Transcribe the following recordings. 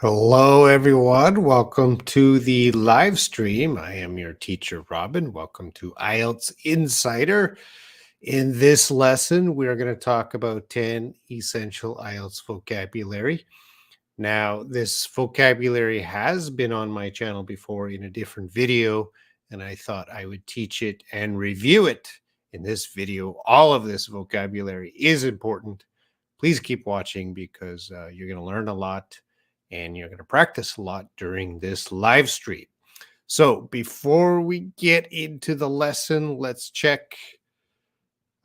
Hello, everyone. Welcome to the live stream. I am your teacher, Robin. Welcome to IELTS Insider. In this lesson, we're going to talk about 10 essential IELTS vocabulary. Now, this vocabulary has been on my channel before in a different video, and I thought I would teach it and review it in this video. All of this vocabulary is important. Please keep watching because you're going to learn a lot and you're going to practice a lot during this live stream. So before we get into the lesson, let's check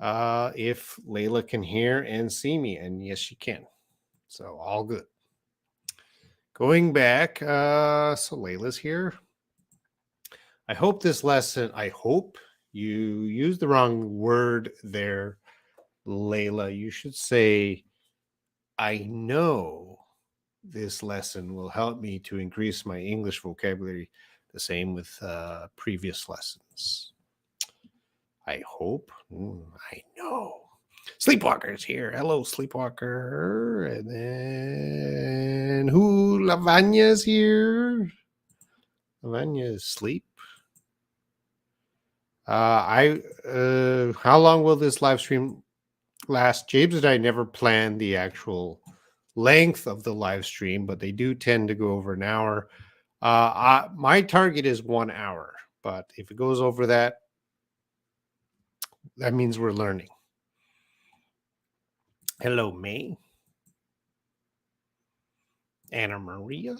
if Layla can hear and see me. And yes, she can. So all good. Going back, so Layla's here. I hope this lesson, I hope you used the wrong word there, Layla. You should say, I know this lesson will help me to increase my English vocabulary, the same with previous lessons. I hope. I know. Sleepwalker's here. Hello, Sleepwalker. And then who? Lavagna's here. Lavagna is asleep. How long will this live stream last? James and I never planned the actual length of the live stream, but they do tend to go over an hour. My target is 1 hour, but if it goes over that, that means we're learning. Hello, May. Anna Maria.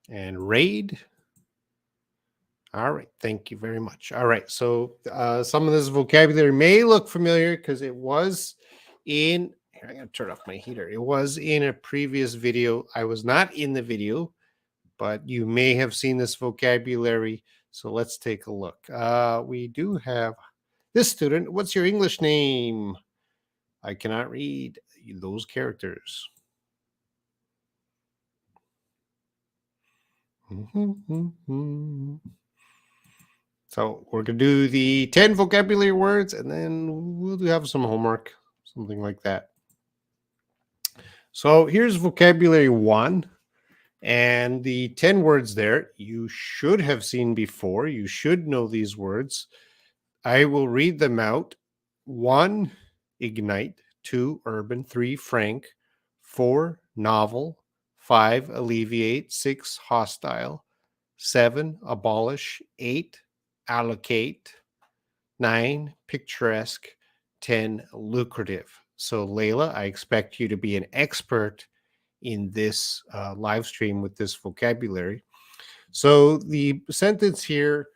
And Raid. All right, thank you very much. All right, so some of this vocabulary may look familiar because it was in, here, I'm going to turn off my heater. It was in a previous video. I was not in the video, but you may have seen this vocabulary. So let's take a look. We do have this student. What's your English name? I cannot read those characters. So we're going to do the 10 vocabulary words, and then we'll have some homework, something like that. So here's vocabulary 1. And the 10 words there, you should have seen before. You should know these words. I will read them out. 1, ignite. 2, urban. 3, frank. 4, novel. 5, alleviate. 6, hostile. 7, abolish. 8, allocate. 9, picturesque. 10, lucrative. So Layla, I expect you to be an expert in this live stream with this vocabulary. So the sentence here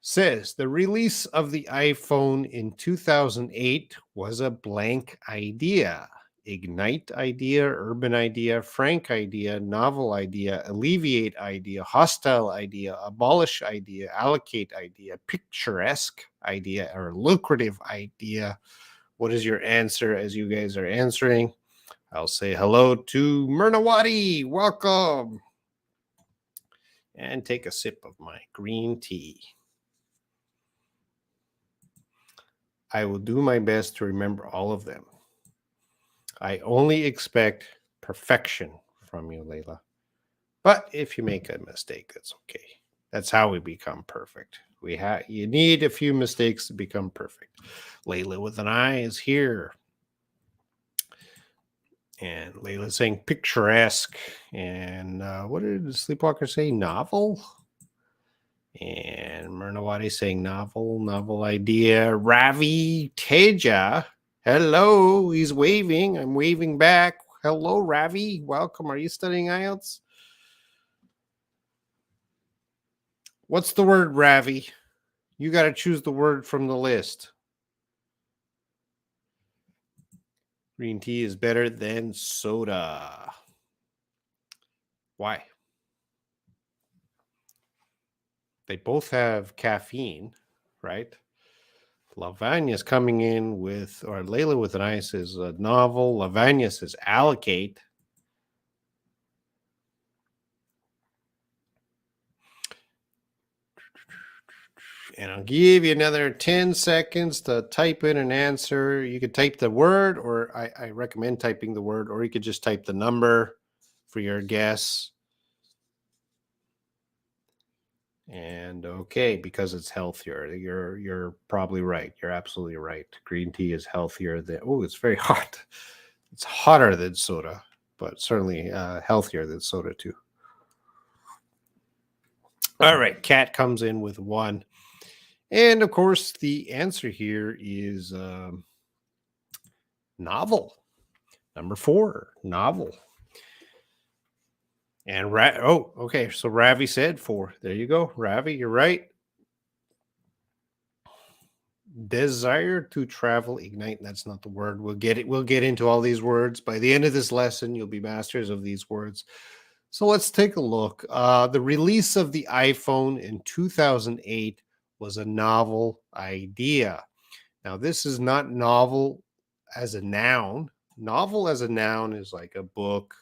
says, the release of the iPhone in 2008 was a blank idea. Ignite idea, urban idea, frank idea, novel idea, alleviate idea, hostile idea, abolish idea, allocate idea, picturesque idea, or lucrative idea. What is your answer as you guys are answering? I'll say hello to Myrnawati. Welcome. And take a sip of my green tea. I will do my best to remember all of them. I only expect perfection from you, Layla. But if you make a mistake, that's okay. That's how we become perfect. You need a few mistakes to become perfect. Layla with an I is here. And Layla's saying picturesque. And what did the Sleepwalker say? Novel? And Myrnawati saying novel idea. Ravi Teja. Hello. He's waving. I'm waving back. Hello, Ravi. Welcome. Are you studying IELTS? What's the word, Ravi? You got to choose the word from the list. Green tea is better than soda. Why? They both have caffeine, right? Lavagna is coming in with, or Layla with an I says novel. Lavagna says allocate. And I'll give you another 10 seconds to type in an answer. You could type the word, or I recommend typing the word, or you could just type the number for your guess. And okay, because it's healthier, you're probably right. You're absolutely right. Green tea is healthier than, oh, it's very hot. It's hotter than soda, but certainly healthier than soda too. All right, Cat comes in with 1. And of course, the answer here is novel. Number 4, novel. And oh, okay. So Ravi said 4. There you go, Ravi. You're right. Desire to travel, ignite. That's not the word. We'll get it. We'll get into all these words by the end of this lesson. You'll be masters of these words. So let's take a look. The release of the iPhone in 2008 was a novel idea. Now, this is not novel as a noun. Novel as a noun is like a book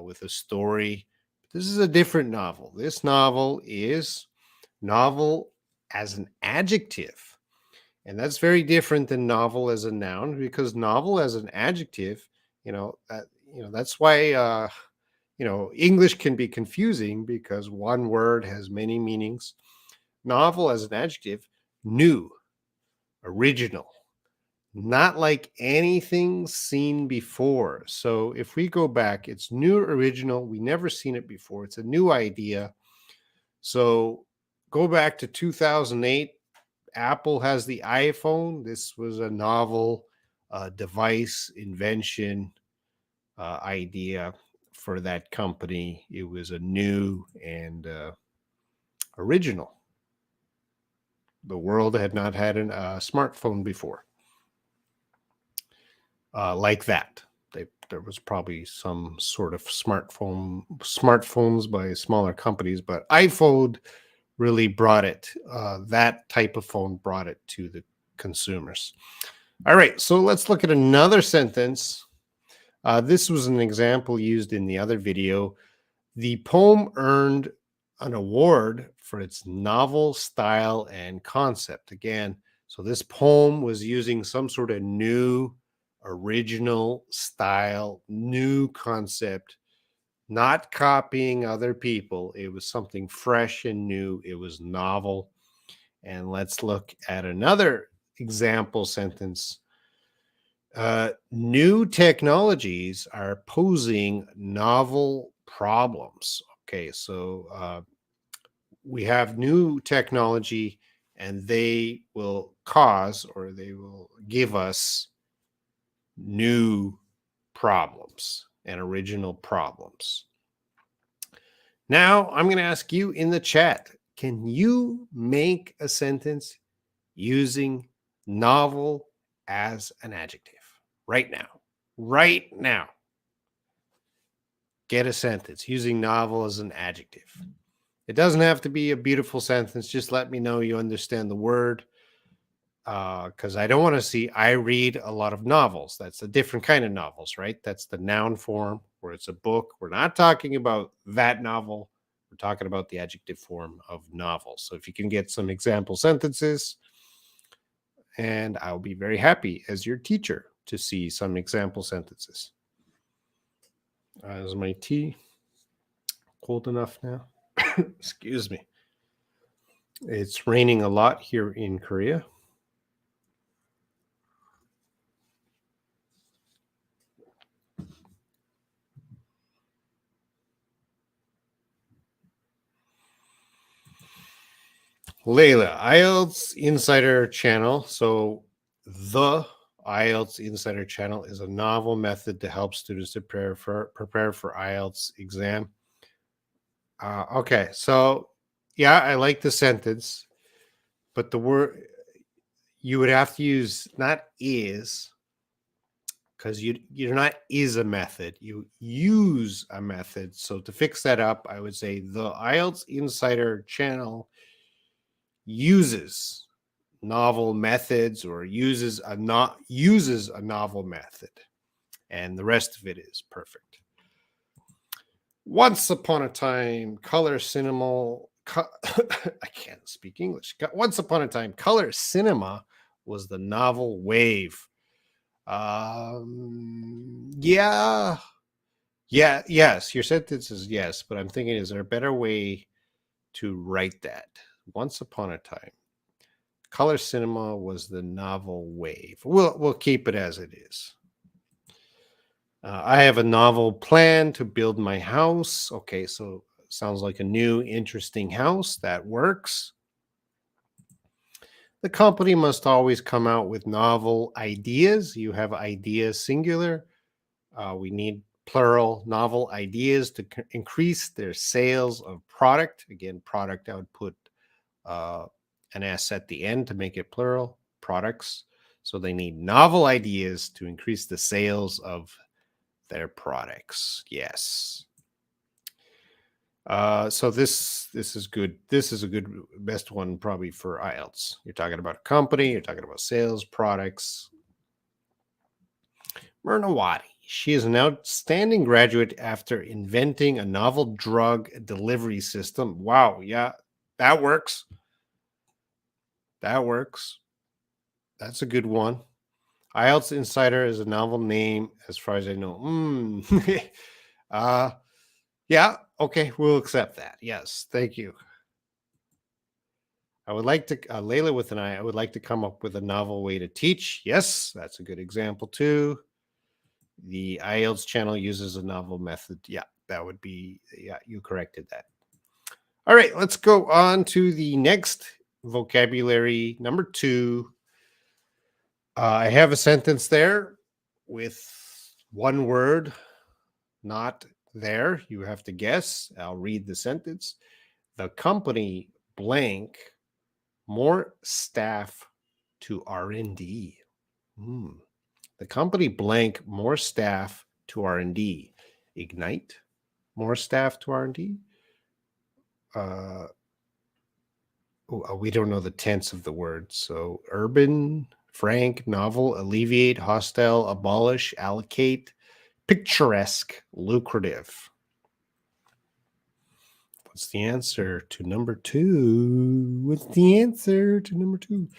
with a story. This is a different novel. This novel is novel as an adjective. And that's very different than novel as a noun, because novel as an adjective, that's why English can be confusing, because one word has many meanings. Novel as an adjective, new, original, not like anything seen before. So if we go back, it's new, original. We never seen it before. It's a new idea. So go back to 2008. Apple has the iPhone. This was a novel device, invention, idea for that company. It was a new and original. The world had not had a smartphone before like that. There was probably some sort of smartphones by smaller companies, but iPhone really brought it. That type of phone brought it to the consumers. All right, so let's look at another sentence. This was an example used in the other video. The poem earned an award for its novel style and concept. Again, so this poem was using some sort of new, original style, new concept, not copying other people. It was something fresh and new. It was novel. And let's look at another example sentence. New technologies are posing novel problems. Okay, so we have new technology, and they will cause, or they will give us, new problems and original problems. Now, I'm going to ask you in the chat, can you make a sentence using novel as an adjective? Right now. Right now. Get a sentence using novel as an adjective. It doesn't have to be a beautiful sentence. Just let me know you understand the word. Because I don't want to see, I read a lot of novels. That's a different kind of novels, right? That's the noun form, where it's a book. We're not talking about that novel. We're talking about the adjective form of novels. So if you can get some example sentences, and I'll be very happy as your teacher to see some example sentences. Is my tea cold enough now? Excuse me. It's raining a lot here in Korea. Layla, IELTS Insider Channel. So the IELTS Insider Channel is a novel method to help students to prepare for IELTS exam. Okay, so yeah, I like the sentence, but the word you would have to use not is, because you're not is a method. You use a method. So to fix that up, I would say the IELTS Insider Channel uses novel methods, or uses a novel method, and the rest of it is perfect. Once upon a time, color I can't speak English. Once upon a time, color cinema was the novel wave. Yeah, yes. Your sentence is yes, but I'm thinking, is there a better way to write that? Once upon a time, color cinema was the novel wave. We'll keep it as it is. I have a novel plan to build my house. Okay, so sounds like a new, interesting house. That works. The company must always come out with novel ideas. You have ideas singular. We need plural novel ideas to increase their sales of product. Again, product, I would put an S at the end to make it plural, products. So they need novel ideas to increase the sales of their products. Yes. So this is good. This is a good best one probably for IELTS. You're talking about a company, you're talking about sales, products. Mernawati. She is an outstanding graduate after inventing a novel drug delivery system. Wow, yeah, that works. That works. That's a good one. IELTS Insider is a novel name as far as I know. Yeah, okay, we'll accept that. Yes, thank you. I would like to, Layla with an I would like to come up with a novel way to teach. Yes, that's a good example too. The IELTS channel uses a novel method. Yeah, that would be, yeah, you corrected that. All right, let's go on to the next vocabulary, number 2. I have a sentence there with one word not there. You have to guess. I'll read the sentence. The company blank more staff to R&D. The company blank more staff to R&D. Ignite more staff to R&D. We don't know the tense of the word. So urban, frank, novel, alleviate, hostile, abolish, allocate, picturesque, lucrative. What's the answer to number 2? What's the answer to number 2?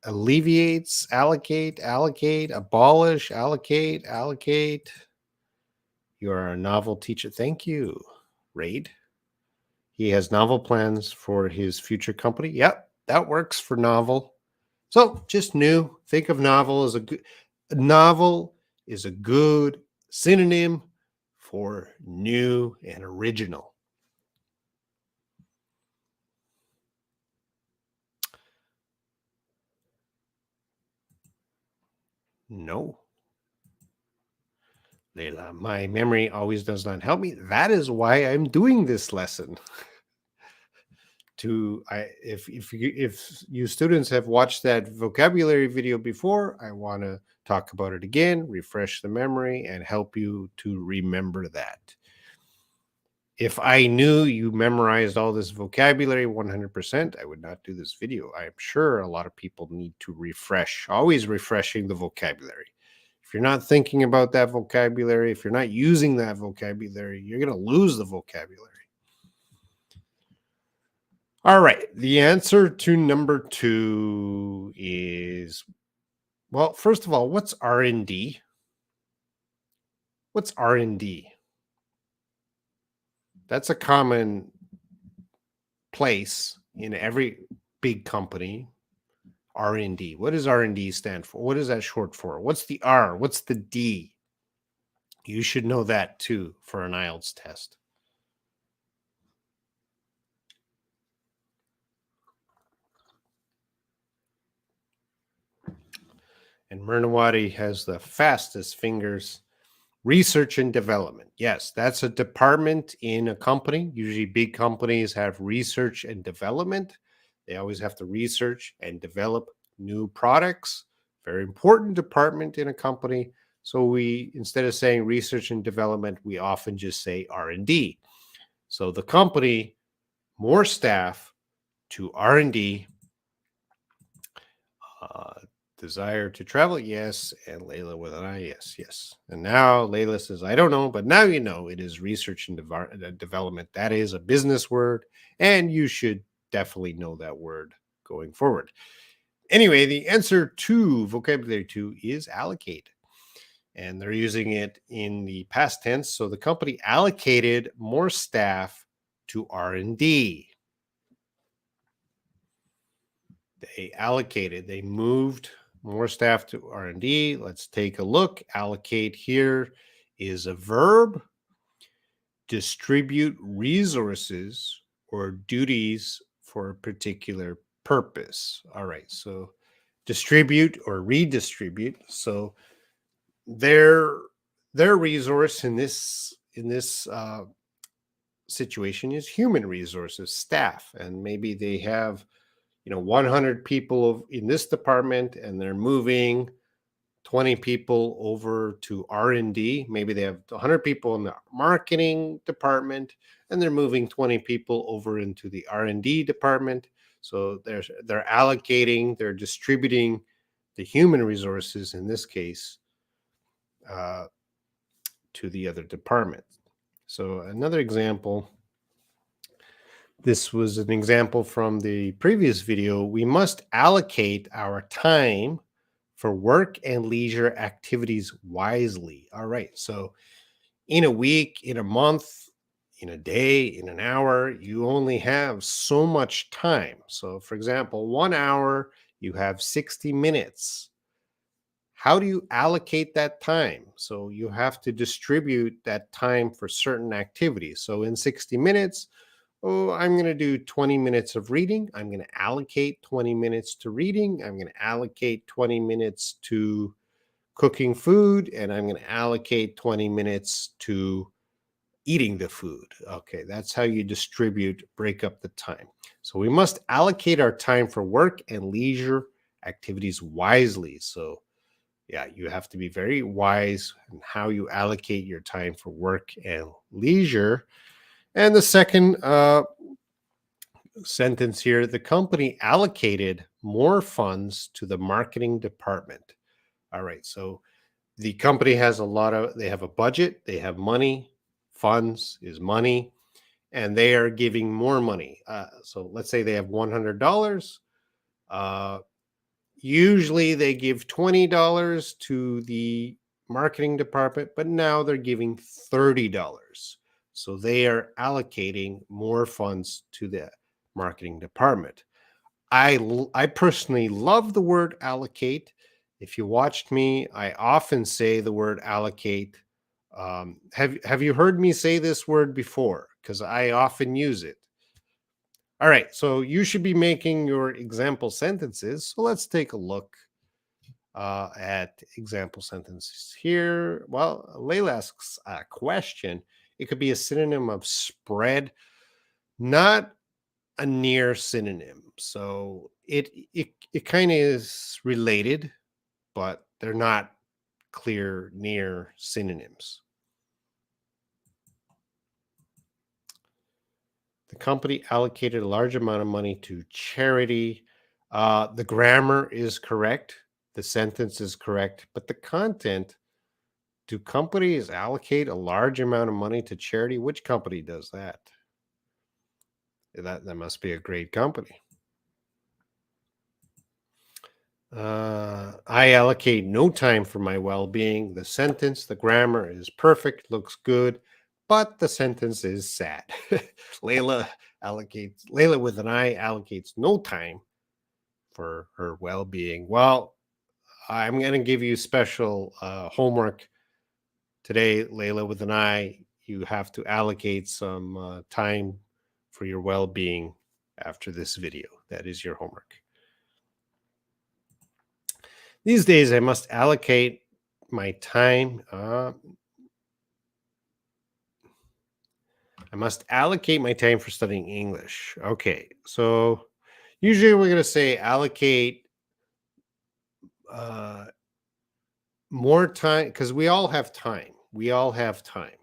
Alleviates, allocate, abolish, allocate. You are a novel teacher. Thank you, Raid. He has novel plans for his future company. Yep, that works for novel. So just new. Think of novel as a good synonym for new and original. No. Leila, my memory always does not help me. That is why I'm doing this lesson. If you students have watched that vocabulary video before, I want to talk about it again, refresh the memory, and help you to remember that. If I knew you memorized all this vocabulary 100%, I would not do this video. I'm sure a lot of people need to refresh, always refreshing the vocabulary. If you're not thinking about that vocabulary, if you're not using that vocabulary, you're going to lose the vocabulary. All right. The answer to number 2 is, well, first of all, what's R&D? What's R&D? That's a common place in every big company. R&D. What does R&D stand for? What is that short for? What's the R? What's the D? You should know that too for an IELTS test. And Mernawati has the fastest fingers. Research and development. Yes, that's a department in a company. Usually big companies have research and development. They always have to research and develop new products. Very important department in a company. So we, instead of saying research and development, we often just say R&D. So the company, more staff to R&D. Desire to travel, yes. And Layla with an I, yes, yes. And now Layla says, I don't know, but now you know it is research and development. That is a business word, and you should definitely know that word going forward. Anyway, the answer to vocabulary 2 is allocate. And they're using it in the past tense. So the company allocated more staff to R&D. They moved more staff to R&D. Let's take a look. Allocate here is a verb. Distribute resources or duties for a particular purpose. All right, so distribute or redistribute. So their resource in this situation is human resources, staff, and maybe they have 100 people in this department, and they're moving 20 people over to R&D. Maybe they have 100 people in the marketing department, and they're moving 20 people over into the R&D department. So they're allocating, they're distributing the human resources in this case to the other department. So another example. This was an example from the previous video. We must allocate our time for work and leisure activities wisely. All right. So in a week, in a month, in a day, in an hour, you only have so much time. So for example, 1 hour, you have 60 minutes. How do you allocate that time? So you have to distribute that time for certain activities. So in 60 minutes, I'm going to do 20 minutes of reading. I'm going to allocate 20 minutes to reading. I'm going to allocate 20 minutes to cooking food. And I'm going to allocate 20 minutes to eating the food. Okay, that's how you break up the time. So we must allocate our time for work and leisure activities wisely. So yeah, you have to be very wise in how you allocate your time for work and leisure. And the second sentence here, the company allocated more funds to the marketing department. All right, so the company has they have a budget, they have money, funds is money, and they are giving more money. So let's say they have $100. Usually they give $20 to the marketing department, but now they're giving $30. So they are allocating more funds to the marketing department. I personally love the word allocate. If you watched me, I often say the word allocate. Have you heard me say this word before? Because I often use it. All right, so you should be making your example sentences. So let's take a look at example sentences here. Well, Layla asks a question. It could be a synonym of spread, not a near synonym. So it kind of is related, but they're not clear near synonyms. The company allocated a large amount of money to charity. The grammar is correct. The sentence is correct, but the content, do companies allocate a large amount of money to charity? Which company does that? That must be a great company. I allocate no time for my well-being. The sentence, the grammar is perfect, looks good, but the sentence is sad. Layla with an I allocates no time for her well-being. Well, I'm going to give you special homework today, Layla with an I. You have to allocate some time for your well-being after this video. That is your homework. These days, I must allocate my time. I must allocate my time for studying English. Okay, so usually we're going to say allocate more time, because we all have time. We all have time.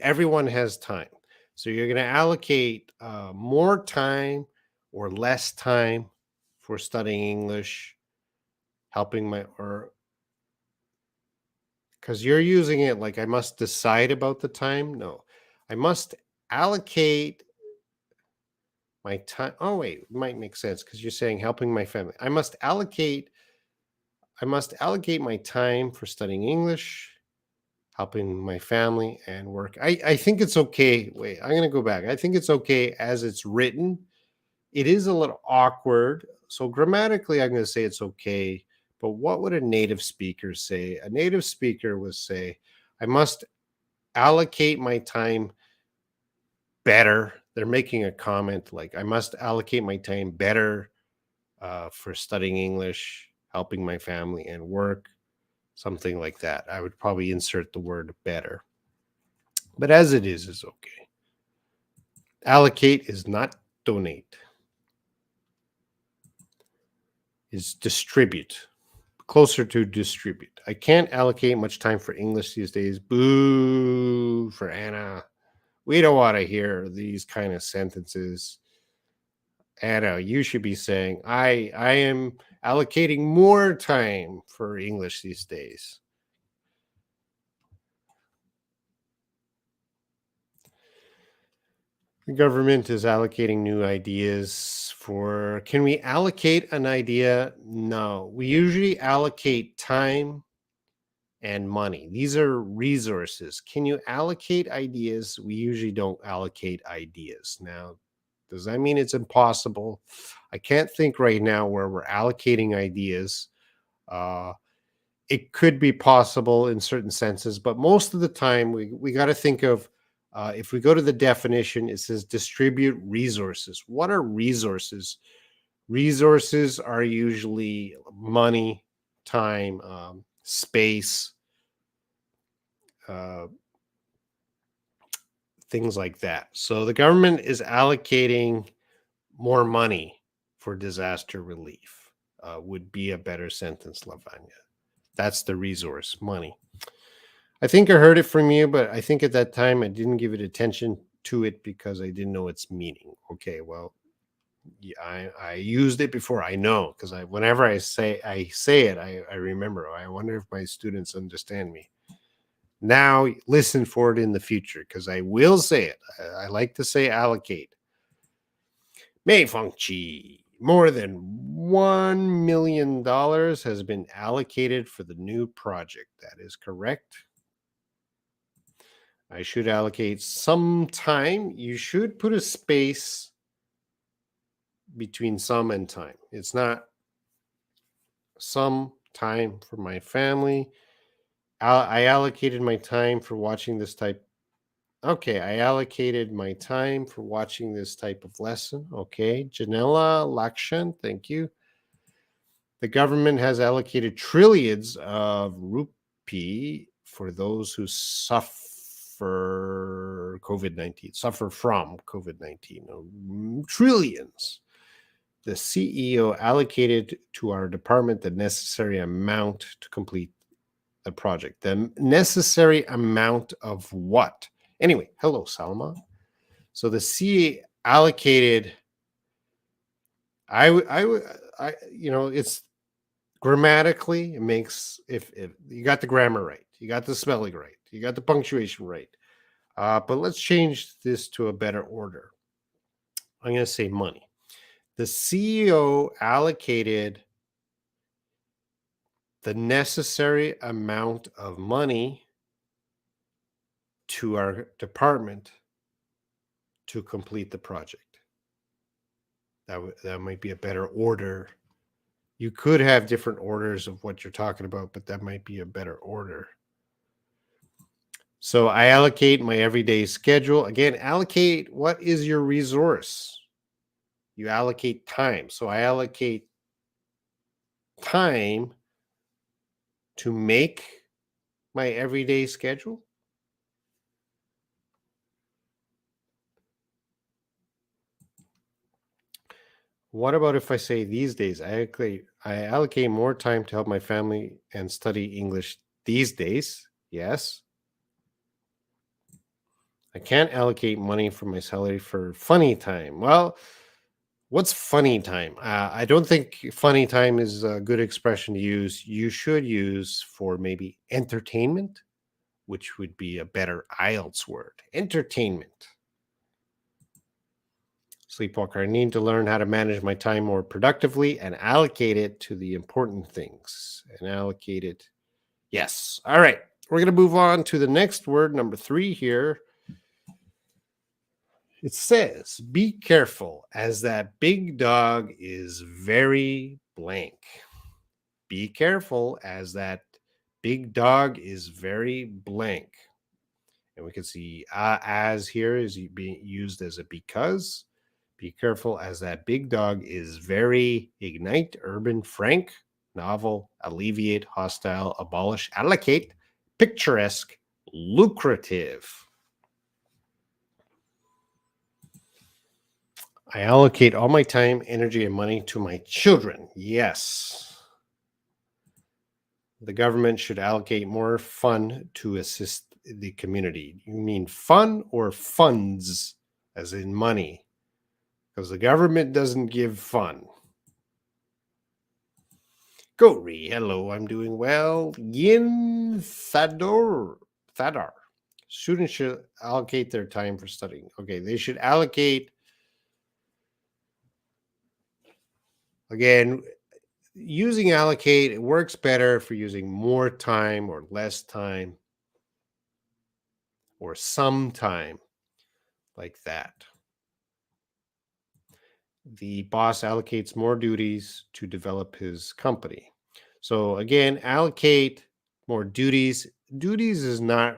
Everyone has time. So you're going to allocate more time or less time for studying English helping or because you're using it like I must decide about the time. No, I must allocate my time. Oh, wait, it might make sense because you're saying helping my family. I must allocate my time for studying English, helping my family, and work. I think it's okay. Wait, I'm going to go back. I think it's okay as it's written. It is a little awkward. So grammatically, I'm going to say it's okay. But what would a native speaker say? A native speaker would say, I must allocate my time better. They're making a comment like, I must allocate my time better for studying English, helping my family, and work, something like that. I would probably insert the word better. But as it is okay. Allocate is not donate, is distribute. Closer to distribute. I can't allocate much time for English these days. Boo for Anna. We don't want to hear these kind of sentences. Anna, you should be saying, I am allocating more time for English these days. The government is allocating new ideas for. Can we allocate an idea? No. We usually allocate time and money. These are resources. Can you allocate ideas? We usually don't allocate ideas. Now, does that mean it's impossible? I can't think right now where we're allocating ideas. It could be possible in certain senses, but most of the time we got to think of if we go to the definition, it says distribute resources. What are resources? Resources are usually money, time, space, uh, things like that. So the government is allocating more money for disaster relief, would be a better sentence, Lavanya. That's the resource, money. I think I heard it from you, but I think at that time I didn't give it attention to it because I didn't know its meaning. Okay, well, yeah, I used it before. I know because whenever I say it, I remember. I wonder if my students understand me. Now listen for it in the future because I will say it. I like to say allocate. Mei Fengqi. More than $1 million has been allocated for the new project. That is correct. I should allocate some time. You should put a space between some and time. It's not some time for my family. I allocated my time for watching this type. Okay, I allocated my time for watching this type of lesson. Okay, Janella Lakshan, thank you. The government has allocated trillions of rupee for those who suffer COVID-19, suffer from COVID-19. Trillions. The CEO allocated to our department the necessary amount to complete the project. The necessary amount of what? Anyway, hello, Salma. So the CA allocated. It's grammatically, it makes if you got the grammar right, you got the spelling right, you got the punctuation right. But let's change this to a better order. I'm going to say money. The CEO allocated the necessary amount of money to our department to complete the project. That might be a better order. You could have different orders of what you're talking about, but that might be a better order. So I allocate my everyday schedule. Again, allocate what is your resource? You allocate time. So I allocate time to make my everyday schedule. What about if I say these days? I allocate more time to help my family and study English these days. Yes. I can't allocate money from my salary for funny time. Well, What's funny time? I don't think funny time is a good expression to use. You should use for maybe entertainment, which would be a better IELTS word. Entertainment. Sleepwalker, I need to learn how to manage my time more productively and allocate it to the important things. And allocate it. Yes. All right. We're going to move on to the next word, number 3 here. It says, be careful as that big dog is very blank. Be careful as that big dog is very blank. And we can see as here is being used as a because. Be careful as that big dog is very ignite, urban, frank, novel, alleviate, hostile, abolish, allocate, picturesque, lucrative. I allocate all my time, energy, and money to my children. Yes. The government should allocate more fund to assist the community. You mean fun or funds, as in money? Because the government doesn't give fun. Gori, hello, I'm doing well. Yin Thadar. Students should allocate their time for studying. Okay, they should allocate. Again, using allocate, it works better if you're using more time or less time or some time, like that. The boss allocates more duties to develop his company. So again, allocate more duties. Duties is not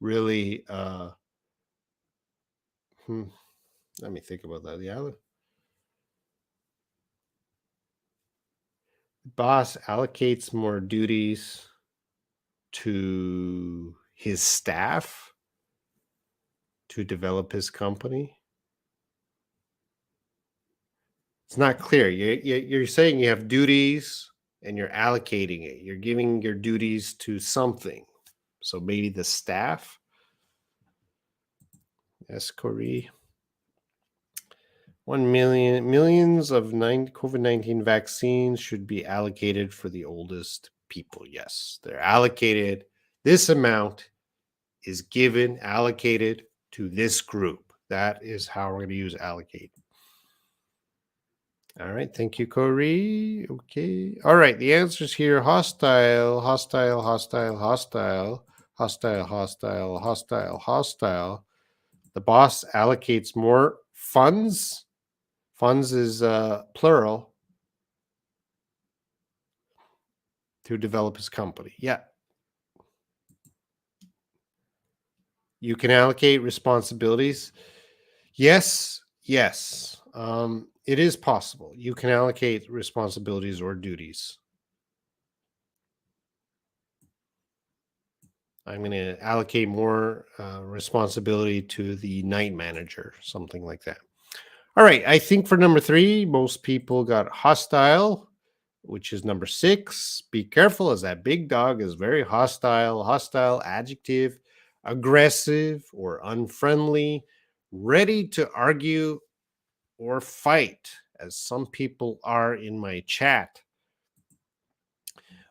really let me think about that. The boss allocates more duties to his staff to develop his company. It's not clear. You're saying you have duties and you're allocating it. You're giving your duties to something. So maybe the staff. Yes, Corey. 1 million millions of COVID-19 vaccines should be allocated for the oldest people. Yes, they're allocated. This amount is given, allocated to this group. That is how we're going to use allocate. All right. Thank you, Corey. Okay. All right. The answers here: hostile, hostile, hostile, hostile, hostile, hostile, hostile, hostile. The boss allocates more funds. Funds is plural to develop his company. Yeah. You can allocate responsibilities. Yes. Yes. It is possible. You can allocate responsibilities or duties. I'm going to allocate more responsibility to the night manager, something like that. All right. I think for number 3, most people got hostile, which is number 6. Be careful as that big dog is very hostile. Hostile, adjective, aggressive or unfriendly, ready to argue or fight, as some people are in my chat.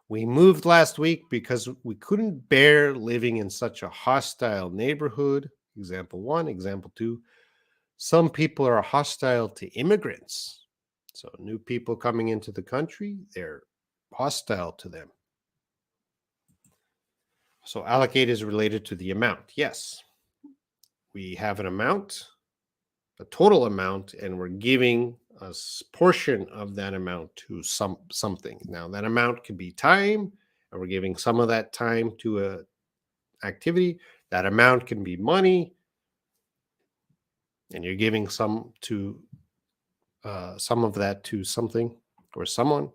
We moved last week because we couldn't bear living in such a hostile neighborhood. Example 1. Example 2. Some people are hostile to immigrants. So new people coming into the country, they're hostile to them. So allocate is related to the amount. Yes. We have an amount, a total amount, and we're giving a portion of that amount to something. Now that amount could be time, and we're giving some of that time to a activity. That amount can be money, and you're giving some of that to something or someone.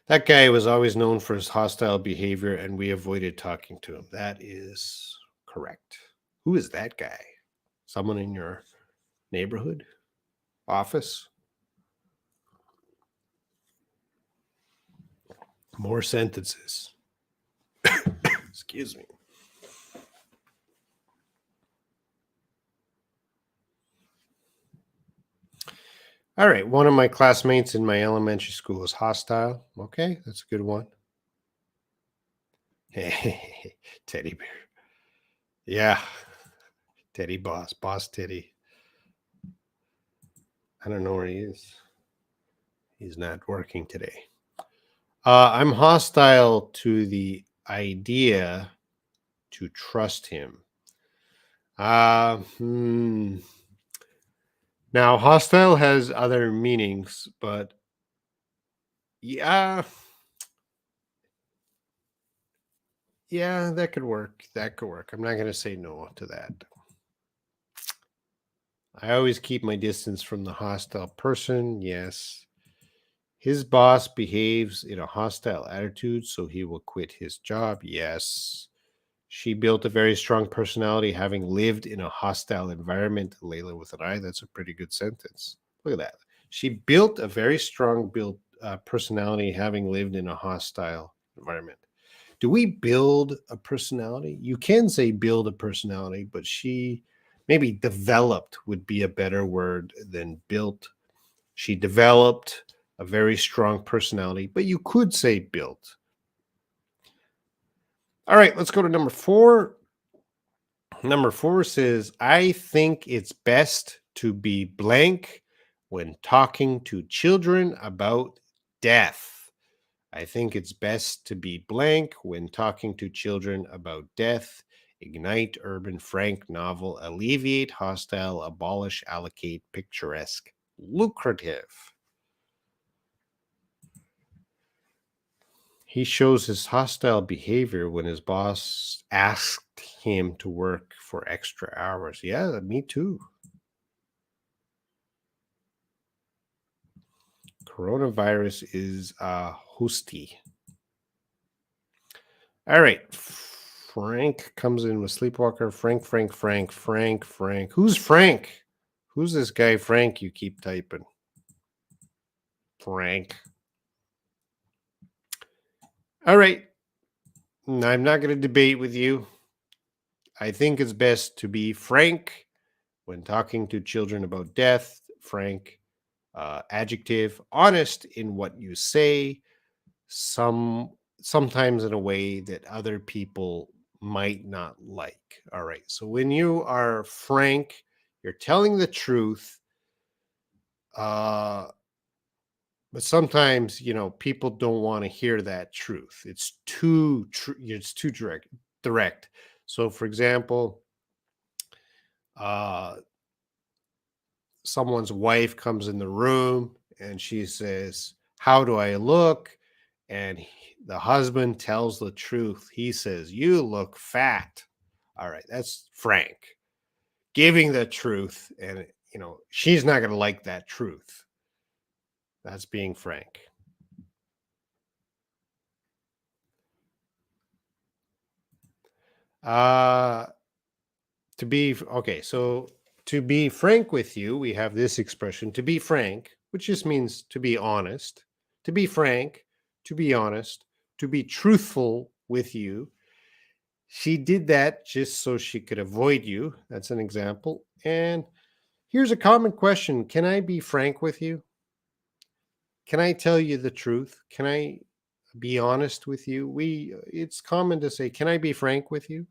That guy was always known for his hostile behavior, and we avoided talking to him. That is correct. Who is that guy? Someone in your neighborhood? Office? More sentences. Excuse me. All right. One of my classmates in my elementary school is hostile. Okay, that's a good one. Teddy bear. Yeah. Teddy boss. Boss Teddy. I don't know where he is. He's not working today. I'm hostile to the idea to trust him. Uh, hmm. Now, hostile has other meanings, but yeah, yeah, that could work. That could work. I'm not going to say no to that. I always keep my distance from the hostile person. Yes. His boss behaves in a hostile attitude, so he will quit his job. Yes. She built a very strong personality having lived in a hostile environment. Layla with an I. That's a pretty good sentence. Look at that. She built a very strong personality having lived in a hostile environment. Do we build a personality? You can say build a personality, but she maybe developed would be a better word than built. She developed a very strong personality, but you could say built. All right, let's go to number 4. Number 4 says, I think it's best to be blank when talking to children about death. I think it's best to be blank when talking to children about death. Ignite, urban, frank, novel, alleviate, hostile, abolish, allocate, picturesque, lucrative. He shows his hostile behavior when his boss asked him to work for extra hours. Yeah, me too. Coronavirus is hosty. All right. Frank comes in with Sleepwalker. Frank. Who's Frank? Who's this guy, Frank, you keep typing? Frank. All right. I'm not going to debate with you. I think it's best to be frank when talking to children about death. Frank, adjective, honest in what you say, sometimes in a way that other people might not like. All right. So when you are frank, you're telling the truth. Uh, but sometimes, people don't want to hear that truth. It's too direct. So for example, uh someone's wife comes in the room and she says, how do I look? And the husband tells the truth. He says, you look fat. All right, that's frank, giving the truth. And she's not going to like that truth. That's being frank. uh so to be frank with you, we have this expression, to be frank, which just means to be honest. To be frank, to be honest, to be truthful with you. She did that just so she could avoid you. That's an example. And here's a common question. Can I be frank with you? Can I tell you the truth? Can I be honest with you? It's common to say, can I be frank with you?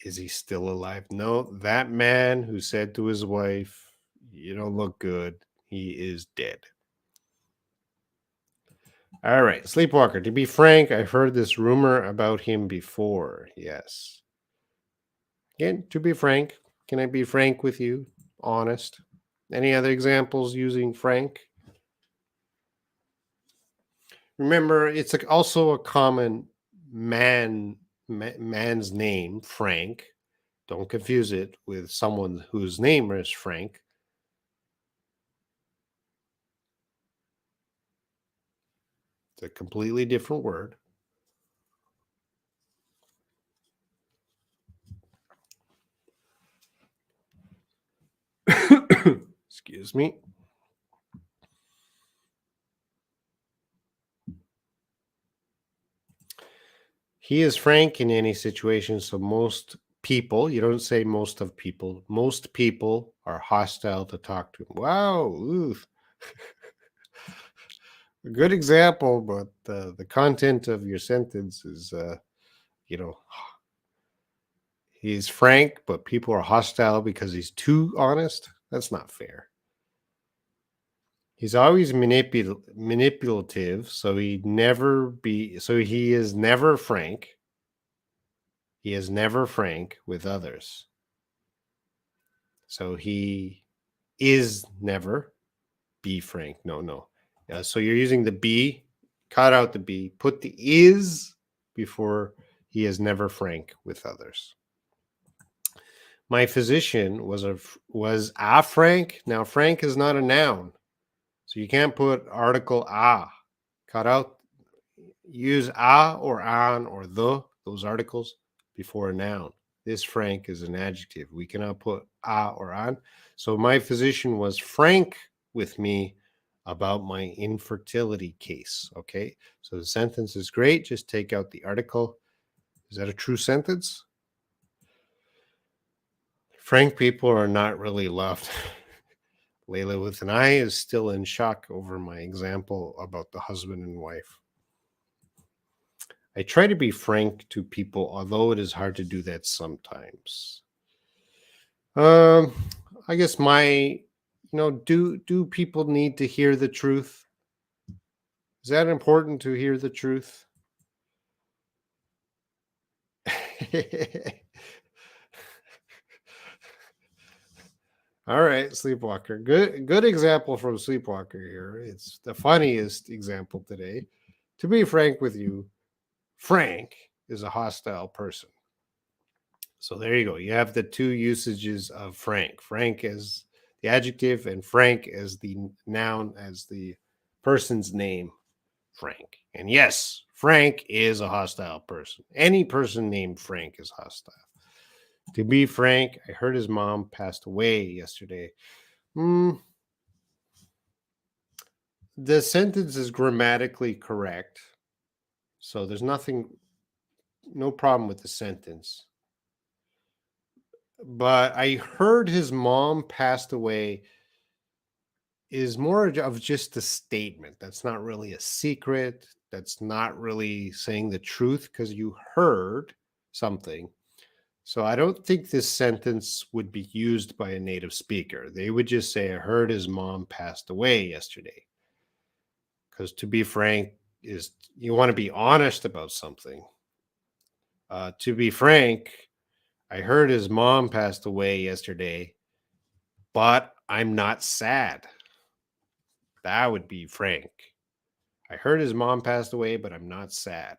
Is he still alive? No, that man who said to his wife, you don't look good, he is dead. All right, Sleepwalker. To be frank, I've heard this rumor about him before. Yes. Again, to be frank, can I be frank with you? Honest. Any other examples using frank? Remember, it's also a common man's name, Frank. Don't confuse it with someone whose name is Frank. It's a completely different word. Excuse me. He is frank in any situation, so most people. You don't say most of people. Most people are hostile to talk to. Wow. Ooh. A good example, but the content of your sentence is, you know, he's frank, but people are hostile because he's too honest. That's not fair. He's always manipulative, so he is never frank. He is never frank with others. So he is never be frank. No. So you're using the be, cut out the be, put the is before he is never frank with others. My physician was a frank. Now, frank is not a noun. So you can't put article a. Cut out, use a or an or those articles before a noun. This frank is an adjective. We cannot put a or an. So my physician was frank with me about my infertility case. Okay. So the sentence is great. Just take out the article. Is that a true sentence? Frank people are not really loved. Layla with an I is still in shock over my example about the husband and wife. I try to be frank to people, although it is hard to do that sometimes. I guess do people need to hear the truth? Is that important to hear the truth? All right, Sleepwalker. Good example from Sleepwalker here. It's the funniest example today. To be frank with you, Frank is a hostile person. So there you go. You have the two usages of frank. Frank as the adjective and frank as the noun, as the person's name, Frank. And yes, Frank is a hostile person. Any person named Frank is hostile. To be frank, I heard his mom passed away yesterday. The sentence is grammatically correct. So there's no problem with the sentence. But I heard his mom passed away is more of just a statement. That's not really a secret. That's not really saying the truth because you heard something. So I don't think this sentence would be used by a native speaker. They would just say, I heard his mom passed away yesterday. Because to be frank is you want to be honest about something. To be frank, I heard his mom passed away yesterday, but I'm not sad. That would be frank. I heard his mom passed away, but I'm not sad.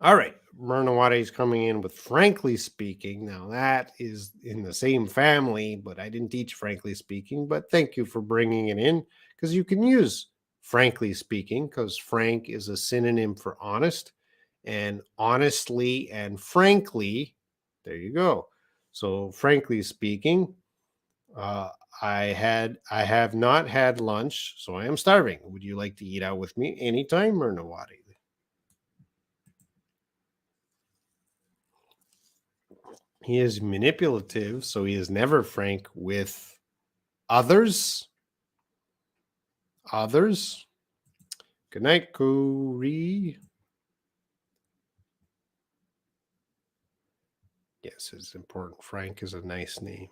All right. Myrnawati is coming in with frankly speaking. Now, that is in the same family, but I didn't teach frankly speaking. But thank you for bringing it in because you can use frankly speaking because frank is a synonym for honest. And honestly and frankly, there you go. So, frankly speaking, I have not had lunch, so I am starving. Would you like to eat out with me anytime, Myrnawati? He is manipulative, so he is never frank with others. Others. Good night, Corey. Yes, it's important. Frank is a nice name.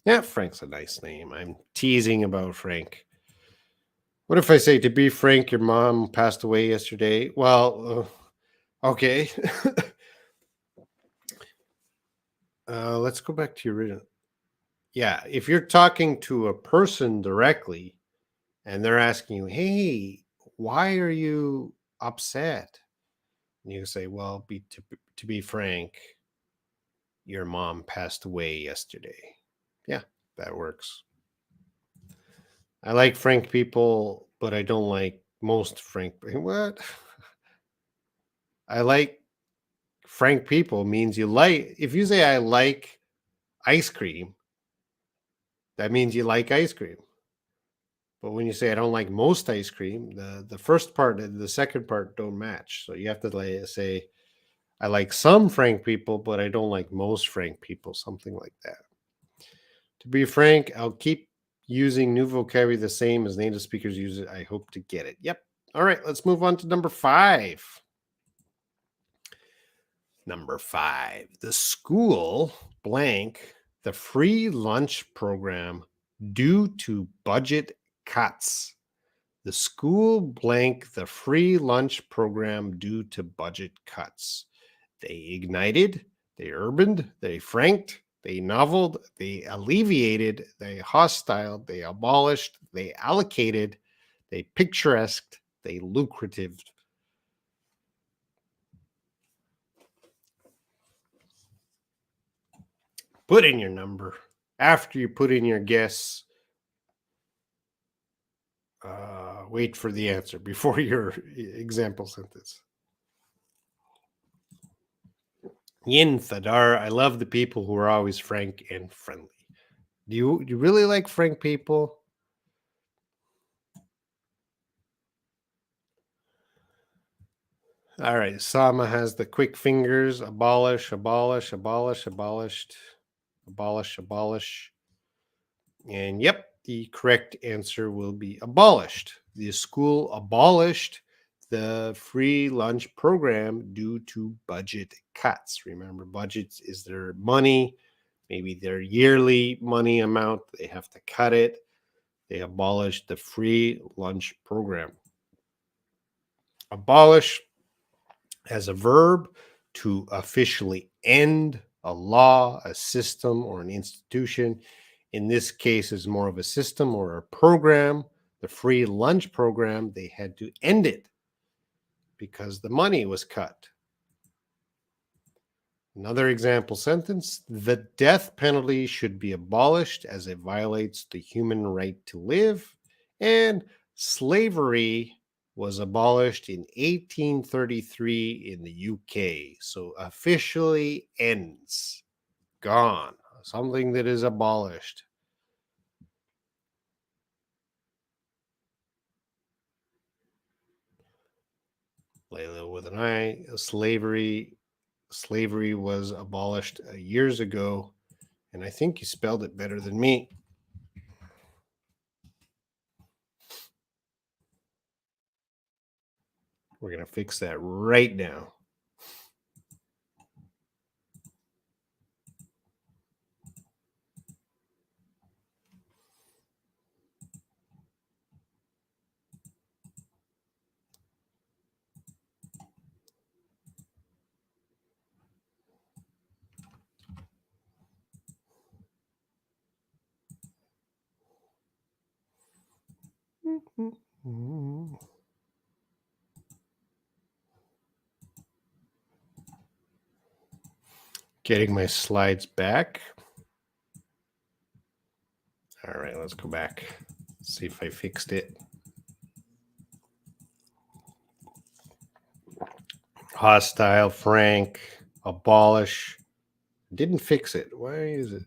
Yeah, Frank's a nice name. I'm teasing about Frank. What if I say, to be frank, your mom passed away yesterday? Well, okay. Let's go back to your original. Yeah, if you're talking to a person directly and they're asking you, hey, why are you upset? And you say, well, to be frank, your mom passed away yesterday. Yeah, that works. I like frank people, but I don't like most frank. What? I like frank people means you like, if you say I like ice cream, that means you like ice cream. But when you say I don't like most ice cream, the first part and the second part don't match. So you have to say I like some frank people, but I don't like most frank people, something like that. To be frank, I'll keep using new vocabulary the same as native speakers use it. I hope to get it. Yep. All right, let's move on to number 5. Number 5. The school blank the free lunch program due to budget cuts. The school blank the free lunch program due to budget cuts. They ignited, they urbaned, they franked, they noveled, they alleviated, they hostile, they abolished, they allocated, they picturesque, they lucrative. Put in your number. After you put in your guess, wait for the answer before your example sentence. Yin Thadar, I love the people who are always frank and friendly. Do you really like frank people? All right, Sama has the quick fingers. Abolish, abolish, abolish, abolished, abolish, abolish. And yep, the correct answer will be abolished. The school abolished the free lunch program due to budget cuts. Remember, budgets is their money, maybe their yearly money amount. They have to cut it. They abolished the free lunch program. Abolish as a verb to officially end a law, a system, or an institution. In this case, is more of a system or a program. The free lunch program, they had to end it because the money was cut. Another example sentence: the death penalty should be abolished as it violates the human right to live. And slavery was abolished in 1833 in the UK. So officially ends, gone, something that is abolished. Layla with an I. Slavery was abolished years ago, and I think you spelled it better than me. We're going to fix that right now. Getting my slides back. All right, let's go back. See if I fixed it. Hostile, frank, abolish. Didn't fix it. Why is it?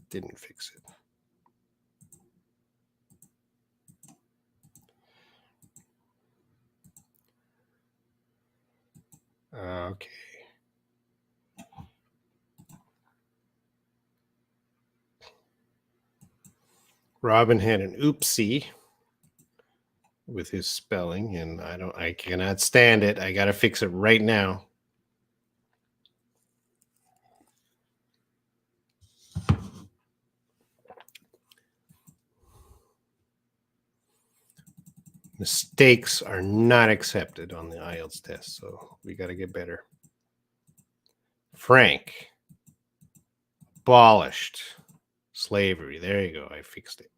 Didn't fix it. Okay. Robin had an oopsie with his spelling, and I cannot stand it. I got to fix it right now. Mistakes are not accepted on the IELTS test, so we got to get better. Frank, abolished slavery. There you go. I fixed it.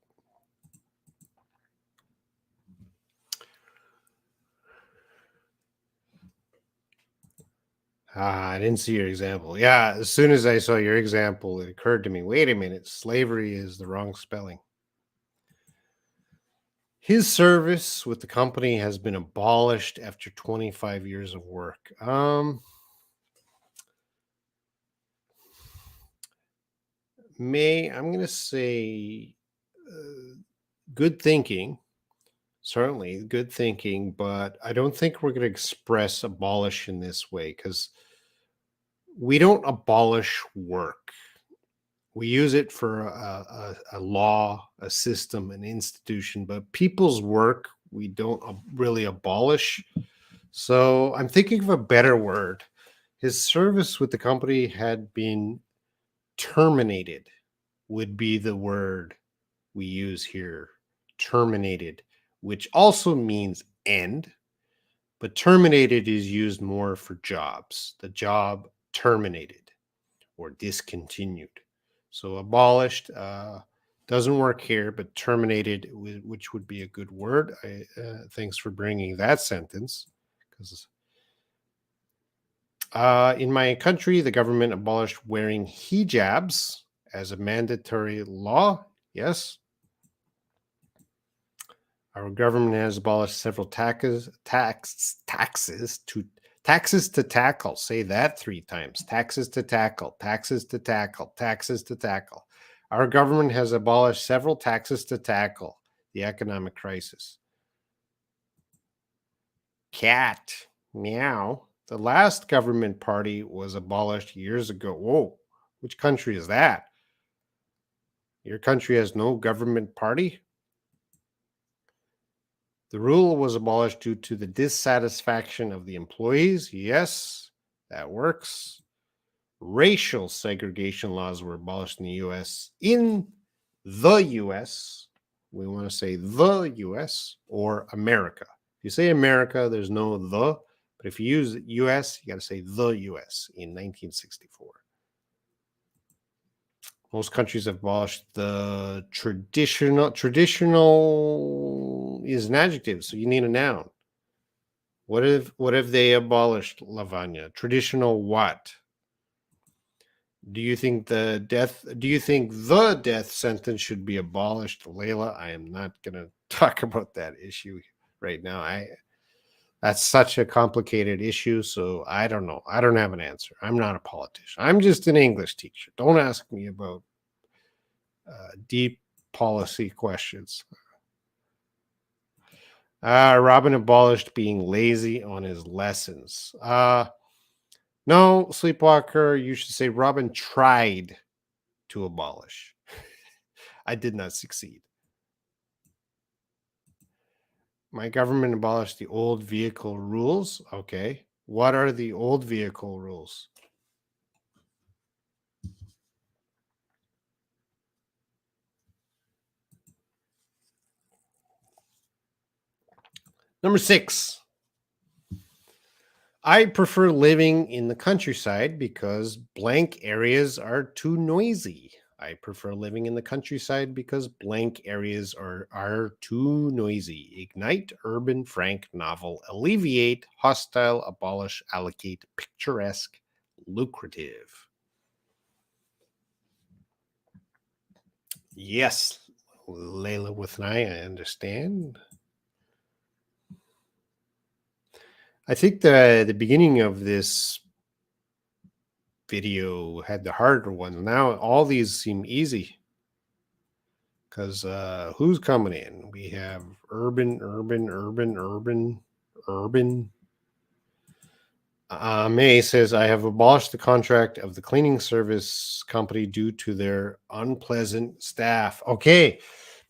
I didn't see your example. Yeah, as soon as I saw your example, it occurred to me, wait a minute, slavery is the wrong spelling. His service with the company has been abolished after 25 years of work. I'm going to say good thinking. Certainly good thinking, but I don't think we're going to express abolish in this way because We don't abolish work. We use it for a law, a system, an institution, but people's work we don't really abolish. So I'm thinking of a better word. His service with the company had been terminated, would be the word we use here. Terminated, which also means end, but terminated is used more for jobs. The job terminated or discontinued. So abolished doesn't work here, but terminated, which would be a good word. Thanks for bringing that sentence. Because in my country, the government abolished wearing hijabs as a mandatory law. Yes. Our government has abolished several taxes to tackle. Say that 3 times. Taxes to tackle, taxes to tackle, taxes to tackle. Our government has abolished several taxes to tackle the economic crisis. Cat, meow. The last government party was abolished years ago. Whoa, which country is that? Your country has no government party? The rule was abolished due to the dissatisfaction of the employees. Yes, that works. Racial segregation laws were abolished in the US. In the US, we want to say the US or America. If you say America, there's no the, but if you use US, you got to say the US in 1964. Most countries have abolished the traditional is an adjective, so you need a noun. What if they abolished Lavanya? Traditional what? Do you think the death sentence should be abolished, Layla? I am not gonna talk about that issue right now. That's such a complicated issue, so I don't know. I don't have an answer. I'm not a politician. I'm just an English teacher. Don't ask me about deep policy questions. Robin abolished being lazy on his lessons. No, Sleepwalker, you should say Robin tried to abolish. I did not succeed. My government abolished the old vehicle rules. Okay. What are the old vehicle rules? Number 6. I prefer living in the countryside because blank areas are too noisy. I prefer living in the countryside because blank areas are too noisy. Ignite, urban, frank, novel, alleviate, hostile, abolish, allocate, picturesque, lucrative. Yes, Layla with an I understand. I think the beginning of this video had the harder one. Now all these seem easy. Because who's coming in? We have urban. May says, I have abolished the contract of the cleaning service company due to their unpleasant staff. Okay,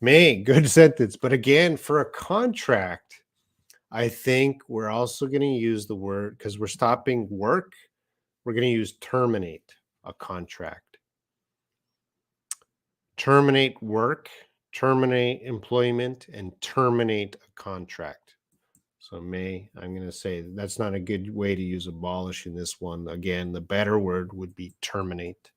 May, good sentence. But again, for a contract, I think we're also going to use the word, because we're stopping work, we're going to use terminate a contract. Terminate work, terminate employment, and terminate a contract. So May, I'm going to say that's not a good way to use abolish in this one. Again, the better word would be terminate.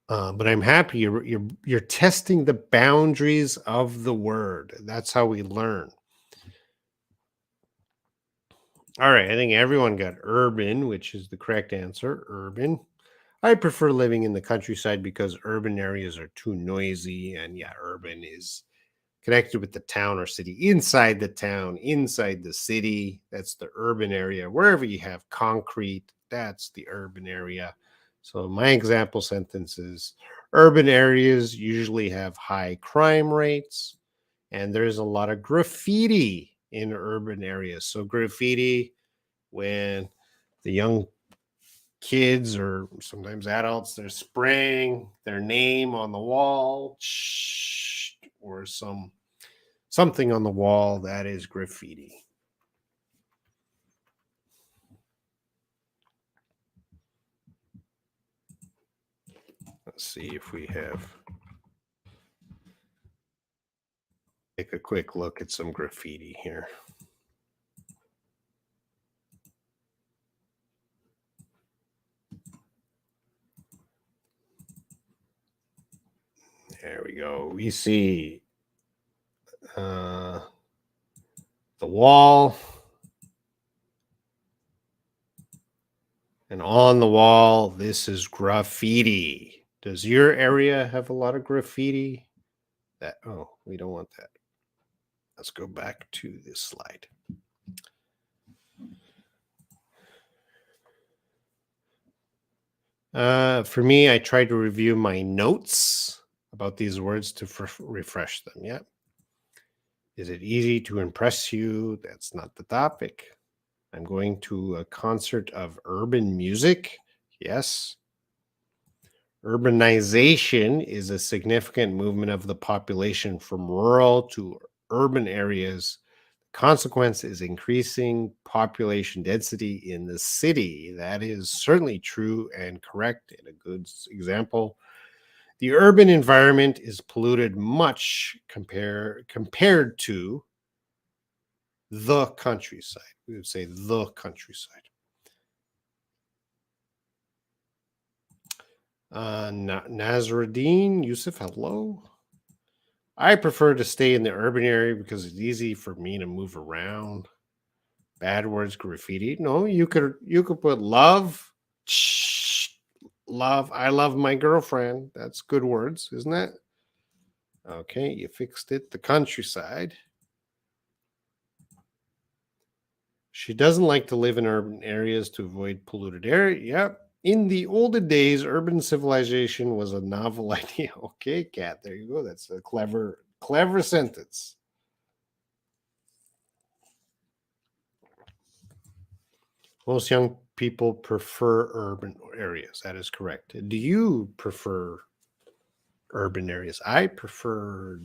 But I'm happy you're testing the boundaries of the word. That's how we learn. All right, I think everyone got urban, which is the correct answer. Urban. I prefer living in the countryside because urban areas are too noisy. And yeah, urban is connected with the town or city. Inside the town, inside the city, that's the urban area. Wherever you have concrete, that's the urban area. So my example sentence is, urban areas usually have high crime rates, and there's a lot of graffiti in urban areas. So graffiti when the young kids or sometimes adults, they're spraying their name on the wall or something on the wall. That is graffiti. Let's see if we have. Take a quick look at some graffiti here. There we go. We see the wall. And on the wall, this is graffiti. Does your area have a lot of graffiti? We don't want that. Let's go back to this slide. For me, I try to review my notes about these words to refresh them. Yeah. Is it easy to impress you? That's not the topic. I'm going to a concert of urban music. Yes. Urbanization is a significant movement of the population from rural to urban areas. The consequence is increasing population density in the city. That is certainly true and correct. And a good example, the urban environment is polluted much compared to the countryside. We would say the countryside. Nazruddin Yusuf, hello. I prefer to stay in the urban area because it's easy for me to move around. Bad words, graffiti. No, you could put love. Love. I love my girlfriend. That's good words, isn't it? Okay, you fixed it. The countryside. She doesn't like to live in urban areas to avoid polluted air. Yep. In the olden days, urban civilization was a novel idea. Okay, Kat, there you go. That's a clever sentence. Most young people prefer urban areas. That is correct. Do you prefer urban areas? I prefer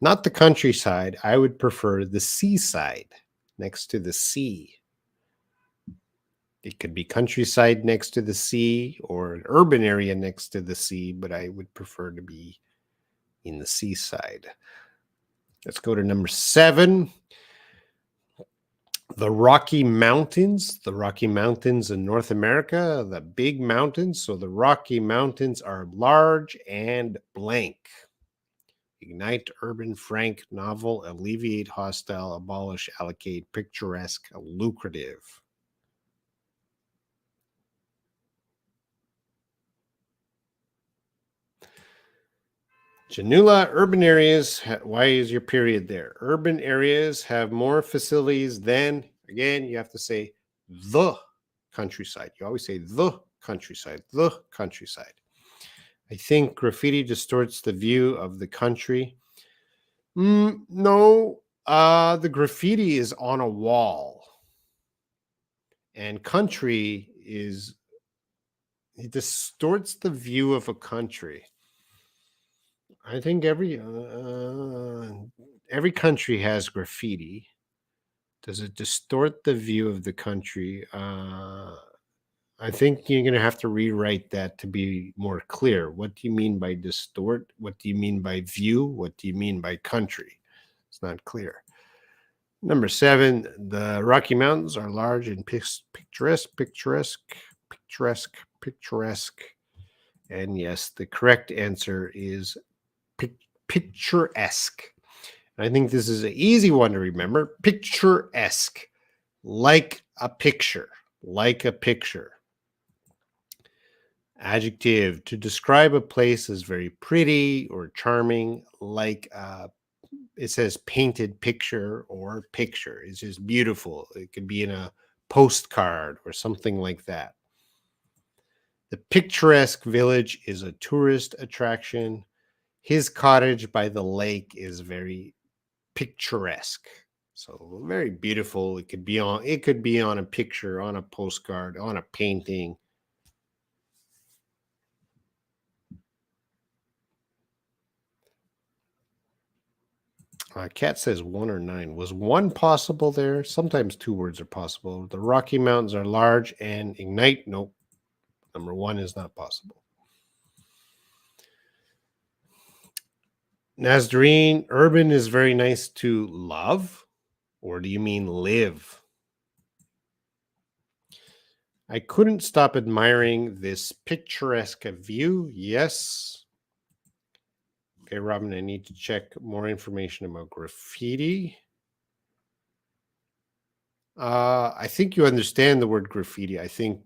not the countryside. I would prefer the seaside next to the sea. It could be countryside next to the sea or an urban area next to the sea, but I would prefer to be in the seaside. Let's go to number 7. The Rocky Mountains. The Rocky Mountains in North America, the big mountains. So the Rocky Mountains are large and blank. Ignite, urban, frank, novel, alleviate, hostile, abolish, allocate, picturesque, lucrative. Janula, urban areas, why is your period there? Urban areas have more facilities than, again, you have to say the countryside. You always say the countryside, the countryside. I think graffiti distorts the view of the country. No, the graffiti is on a wall. And country it distorts the view of a country. I think every country has graffiti. Does it distort the view of the country? I think you're going to have to rewrite that to be more clear. What do you mean by distort? What do you mean by view? What do you mean by country? It's not clear. Number 7, the Rocky Mountains are large and picturesque. And yes, the correct answer is picturesque. I think this is an easy one to remember. Picturesque, like a picture. Adjective, to describe a place as very pretty or charming, like it says painted picture or picture. It's just beautiful. It could be in a postcard or something like that. The picturesque village is a tourist attraction. His cottage by the lake is very picturesque. So very beautiful. It could be on a picture, on a postcard, on a painting. Cat says 1 or 9. Was 1 possible there? Sometimes 2 words are possible. The Rocky Mountains are large and ignite. Nope. Number 1 is not possible. Nazarene, urban is very nice to love. Or do you mean live? I couldn't stop admiring this picturesque view. Yes. Okay, Robin, I need to check more information about graffiti. I think you understand the word graffiti. I think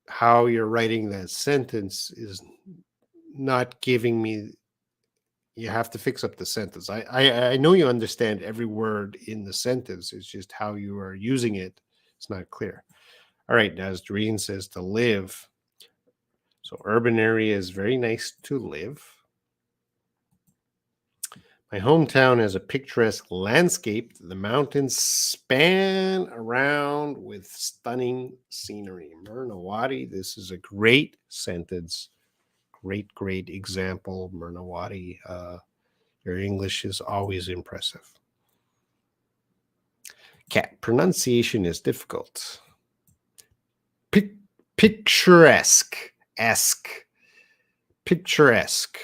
how you're writing that sentence is not giving me. You have to fix up the sentence. I know you understand every word in the sentence. It's just how you are using it. It's not clear. All right, as Doreen says, to live. So urban area is very nice to live. My hometown has a picturesque landscape. The mountains span around with stunning scenery. Mernawadi, this is a great sentence. Great example. Mernawadi, your English is always impressive. Cat, pronunciation is difficult. Picturesque. Picturesque.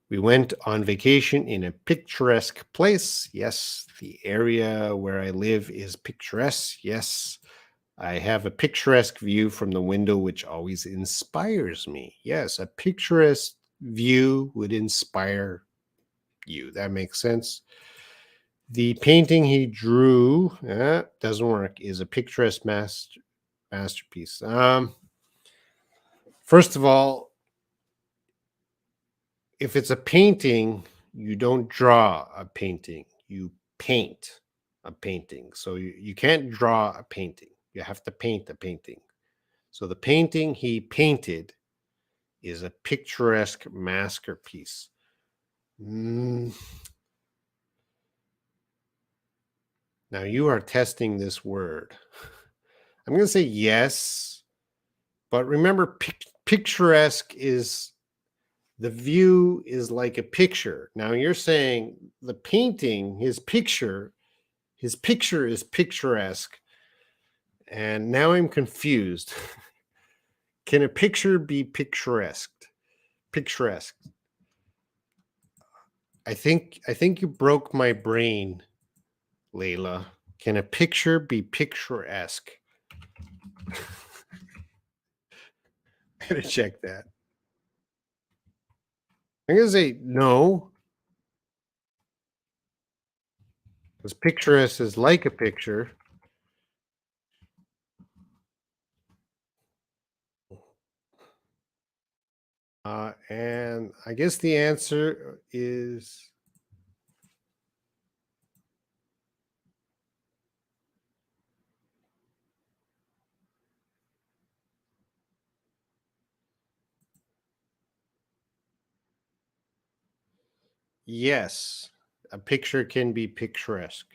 We went on vacation in a picturesque place. Yes, the area where I live is picturesque. Yes, I have a picturesque view from the window, which always inspires me. Yes, a picturesque view would inspire you. That makes sense. The painting he drew, doesn't work, is a picturesque masterpiece. First of all, if it's a painting, you don't draw a painting, you paint a painting. So you can't draw a painting, you have to paint a painting. So the painting he painted is a picturesque masterpiece. Now you are testing this word. I'm going to say yes, but remember, picturesque is the view is like a picture. Now you're saying the painting, his picture is picturesque. And now I'm confused. Can a picture be picturesque? Picturesque. I think you broke my brain, Layla. Can a picture be picturesque? I gotta check that. I'm gonna say no. Because picturesque is like a picture. And I guess the answer is yes. A picture can be picturesque.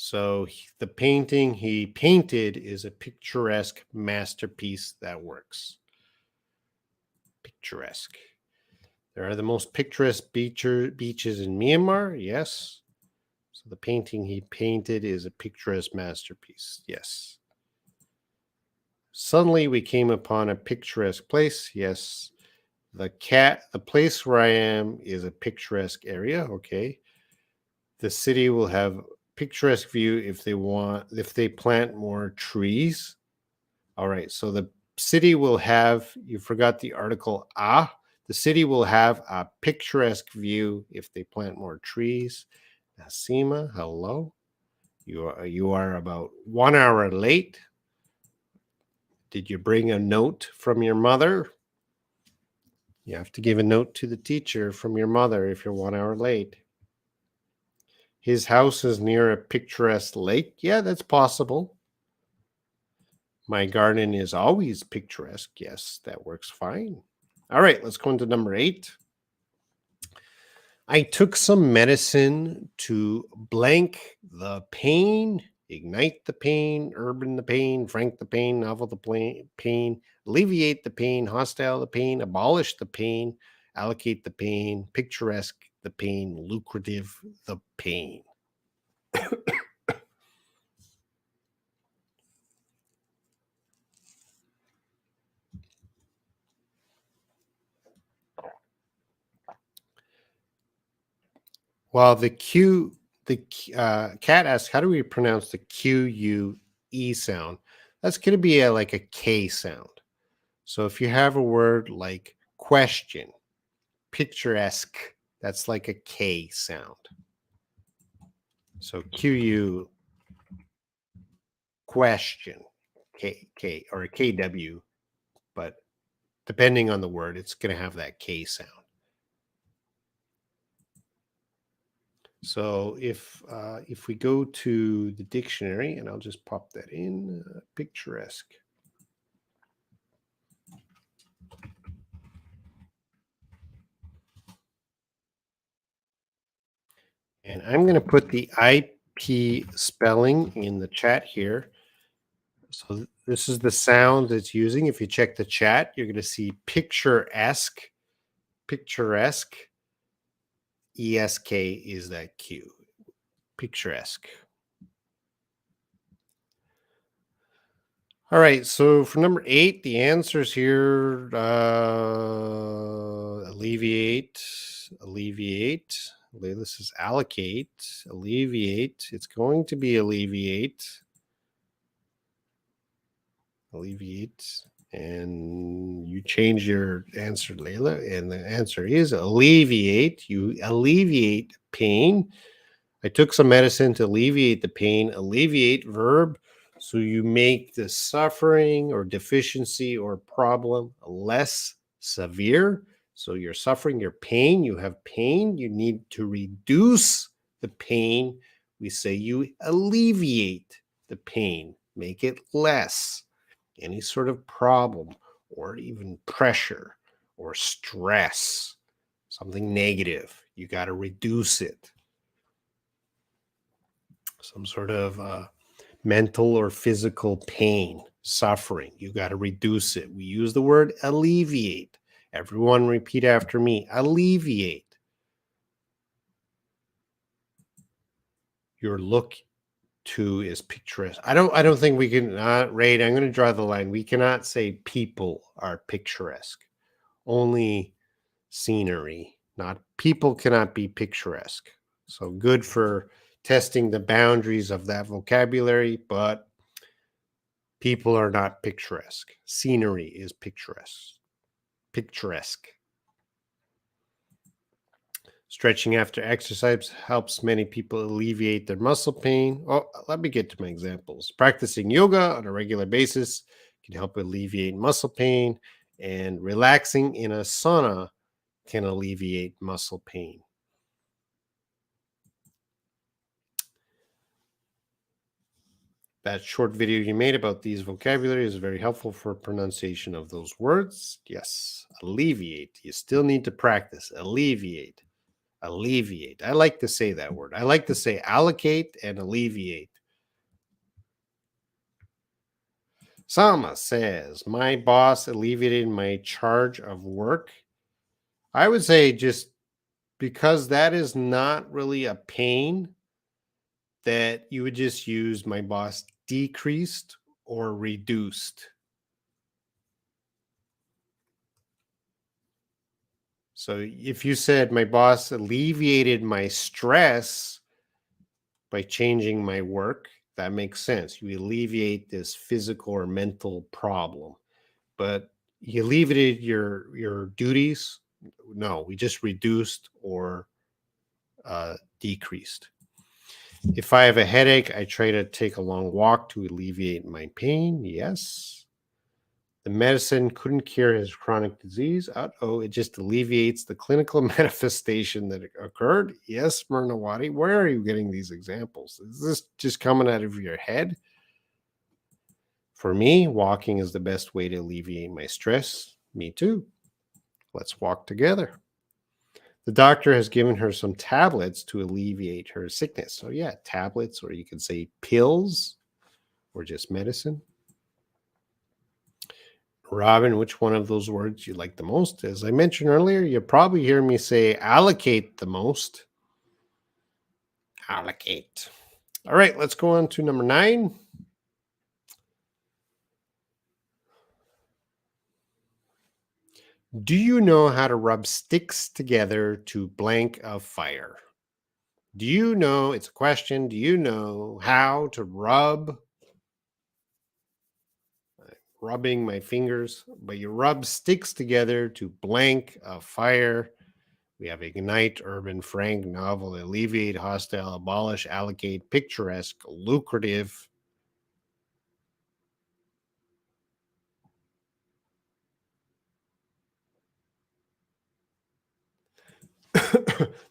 So the painting he painted is a picturesque masterpiece that works. Picturesque. There are the most picturesque beaches in Myanmar. Yes. So the painting he painted is a picturesque masterpiece. Yes. Suddenly we came upon a picturesque place. Yes. The place where I am is a picturesque area. Okay. The city will have picturesque view if they plant more trees. All right. So the city will have, you forgot the article the city will have a picturesque view if they plant more trees. Nasima, hello. You are about 1 hour late. Did you bring a note from your mother? You have to give a note to the teacher from your mother if you're 1 hour late. His house is near a picturesque lake. Yeah, that's possible. My garden is always picturesque. Yes, that works fine. All right, let's go into number 8. I took some medicine to blank the pain, ignite the pain, urban the pain, frank the pain, novel the pain, alleviate the pain, hostile the pain, abolish the pain, allocate the pain, picturesque the pain, lucrative the pain. Well, cat asks, how do we pronounce the QUE sound? That's going to be like a K sound. So if you have a word like question, picturesque, that's like a K sound. So QU, question, K or a KW, but depending on the word, it's going to have that K sound. So if we go to the dictionary, and I'll just pop that in, picturesque. And I'm going to put the IP spelling in the chat here. So this is the sound it's using. If you check the chat, you're going to see picturesque. Picturesque. ESK is that Q. Picturesque. All right, so for number 8, the answers here, alleviate. This is allocate, alleviate. It's going to be alleviate. And you change your answer, Layla, and the answer is alleviate. You alleviate pain. I took some medicine to alleviate the pain. Alleviate, verb. So you make the suffering or deficiency or problem less severe. So you're suffering your pain. You have pain. You need to reduce the pain. We say you alleviate the pain, make it less. Any sort of problem or even pressure or stress, something negative, you got to reduce it. Some sort of mental or physical pain, suffering, you got to reduce it. We use the word alleviate. Everyone repeat after me. Alleviate. Your look to is picturesque. I don't think we can Ray, I'm going to draw the line. We cannot say people are picturesque. Only scenery, not people cannot be picturesque. So good for testing the boundaries of that vocabulary, but people are not picturesque. Scenery is picturesque. Picturesque. Stretching after exercise helps many people alleviate their muscle pain. Oh, let me get to my examples. Practicing yoga on a regular basis can help alleviate muscle pain, and relaxing in a sauna can alleviate muscle pain. That short video you made about these vocabulary is very helpful for pronunciation of those words. Yes, alleviate. You still need to practice. Alleviate. Alleviate. I like to say that word. I like to say allocate and alleviate. Sama says, my boss alleviated my charge of work. I would say just because that is not really a pain, that you would just use my boss decreased or reduced. So if you said my boss alleviated my stress by changing my work, that makes sense. You alleviate this physical or mental problem. But you alleviated your duties? No, we just reduced or decreased. If I have a headache, I try to take a long walk to alleviate my pain. Yes. The medicine couldn't cure his chronic disease. It just alleviates the clinical manifestation that occurred. Yes, Myrnawati, where are you getting these examples? Is this just coming out of your head? For me, walking is the best way to alleviate my stress. Me too. Let's walk together. The doctor has given her some tablets to alleviate her sickness. So, yeah, tablets, or you could say pills or just medicine. Robin, which one of those words you like the most? As I mentioned earlier, you probably hear me say allocate the most. Allocate. All right, let's go on to number 9. Do you know how to rub sticks together to blank a fire? Do you know? It's a question. Do you know how to rubbing my fingers, but you rub sticks together to blank a fire? We have ignite, urban, frank, novel, alleviate, hostile, abolish, allocate, picturesque, lucrative.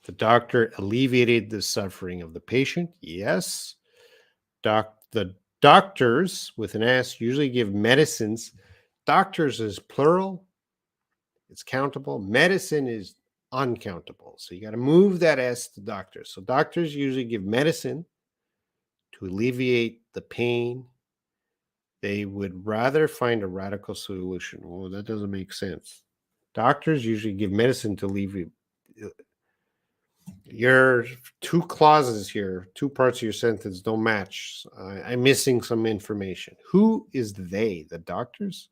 The doctor alleviated the suffering of the patient. Yes. The doctors with an S usually give medicines. Doctors is plural. It's countable. Medicine is uncountable. So you got to move that S to doctors. So doctors usually give medicine to alleviate the pain. They would rather find a radical solution. Well, that doesn't make sense. Doctors usually give medicine to alleviate. Your two clauses here, two parts of your sentence don't match. I'm missing some information. Who is they? The doctors?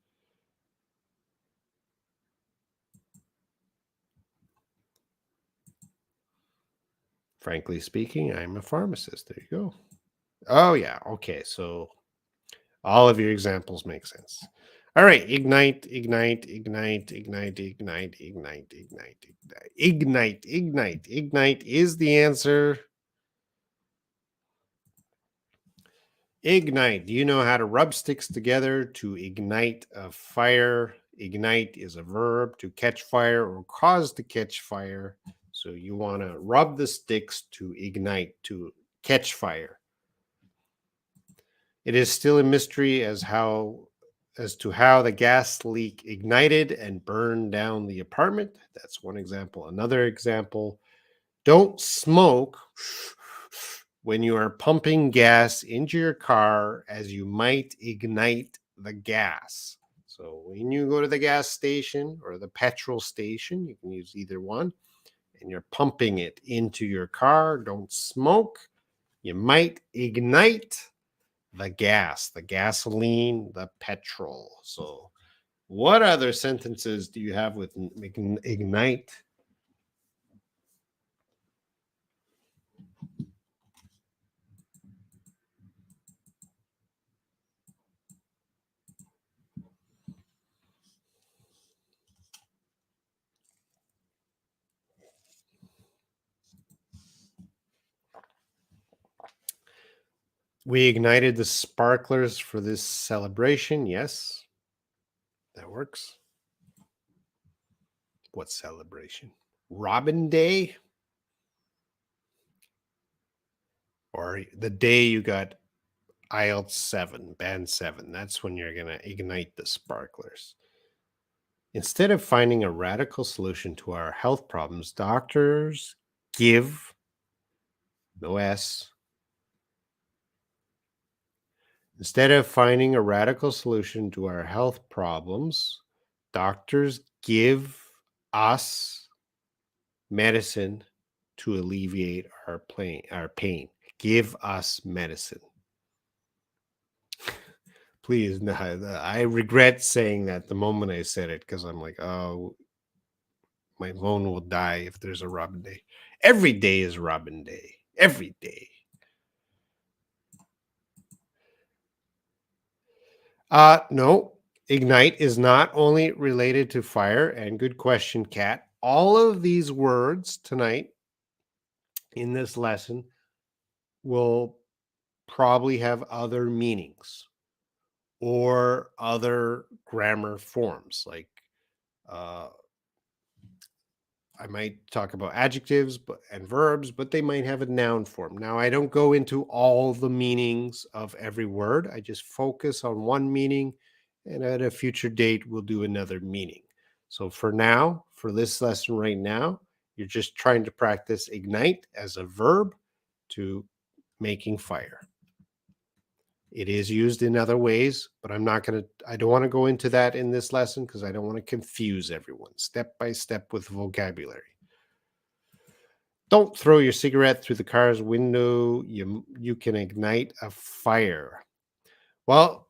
Frankly speaking, I'm a pharmacist. There you go. Oh, yeah. Okay. So all of your examples make sense. All right. Ignite, ignite, ignite, ignite, ignite, ignite, ignite, ignite, ignite, ignite, ignite is the answer. Ignite. Do you know how to rub sticks together to ignite a fire? Ignite is a verb, to catch fire or cause to catch fire. So you want to rub the sticks to ignite, to catch fire. It is still a mystery as to how the gas leak ignited and burned down the apartment. That's one example. Another example, don't smoke when you are pumping gas into your car, as you might ignite the gas. So when you go to the gas station or the petrol station, you can use either one, and you're pumping it into your car, don't smoke. You might ignite the gas, the gasoline, the petrol. So what other sentences do you have with ignite? We ignited the sparklers for this celebration. Yes, that works. What celebration? Robin Day? Or the day you got IELTS 7, band 7. That's when you're going to ignite the sparklers. Instead of finding a radical solution to our health problems, doctors give, no S, instead of finding a radical solution to our health problems, doctors give us medicine to alleviate our pain. Give us medicine. Please, no, I regret saying that the moment I said it, because I'm like, oh, my phone will die if there's a Robin Day. Every day is Robin Day. Every day. No, ignite is not only related to fire, and good question, Kat. All of these words tonight in this lesson will probably have other meanings or other grammar forms, like I might talk about adjectives and verbs, but they might have a noun form. Now, I don't go into all the meanings of every word. I just focus on one meaning, and at a future date, we'll do another meaning. So for now, for this lesson right now, you're just trying to practice ignite as a verb to making fire. It is used in other ways, but I don't want to go into that in this lesson because I don't want to confuse everyone. Step by step with vocabulary. Don't throw your cigarette through the car's window. You can ignite a fire. Well,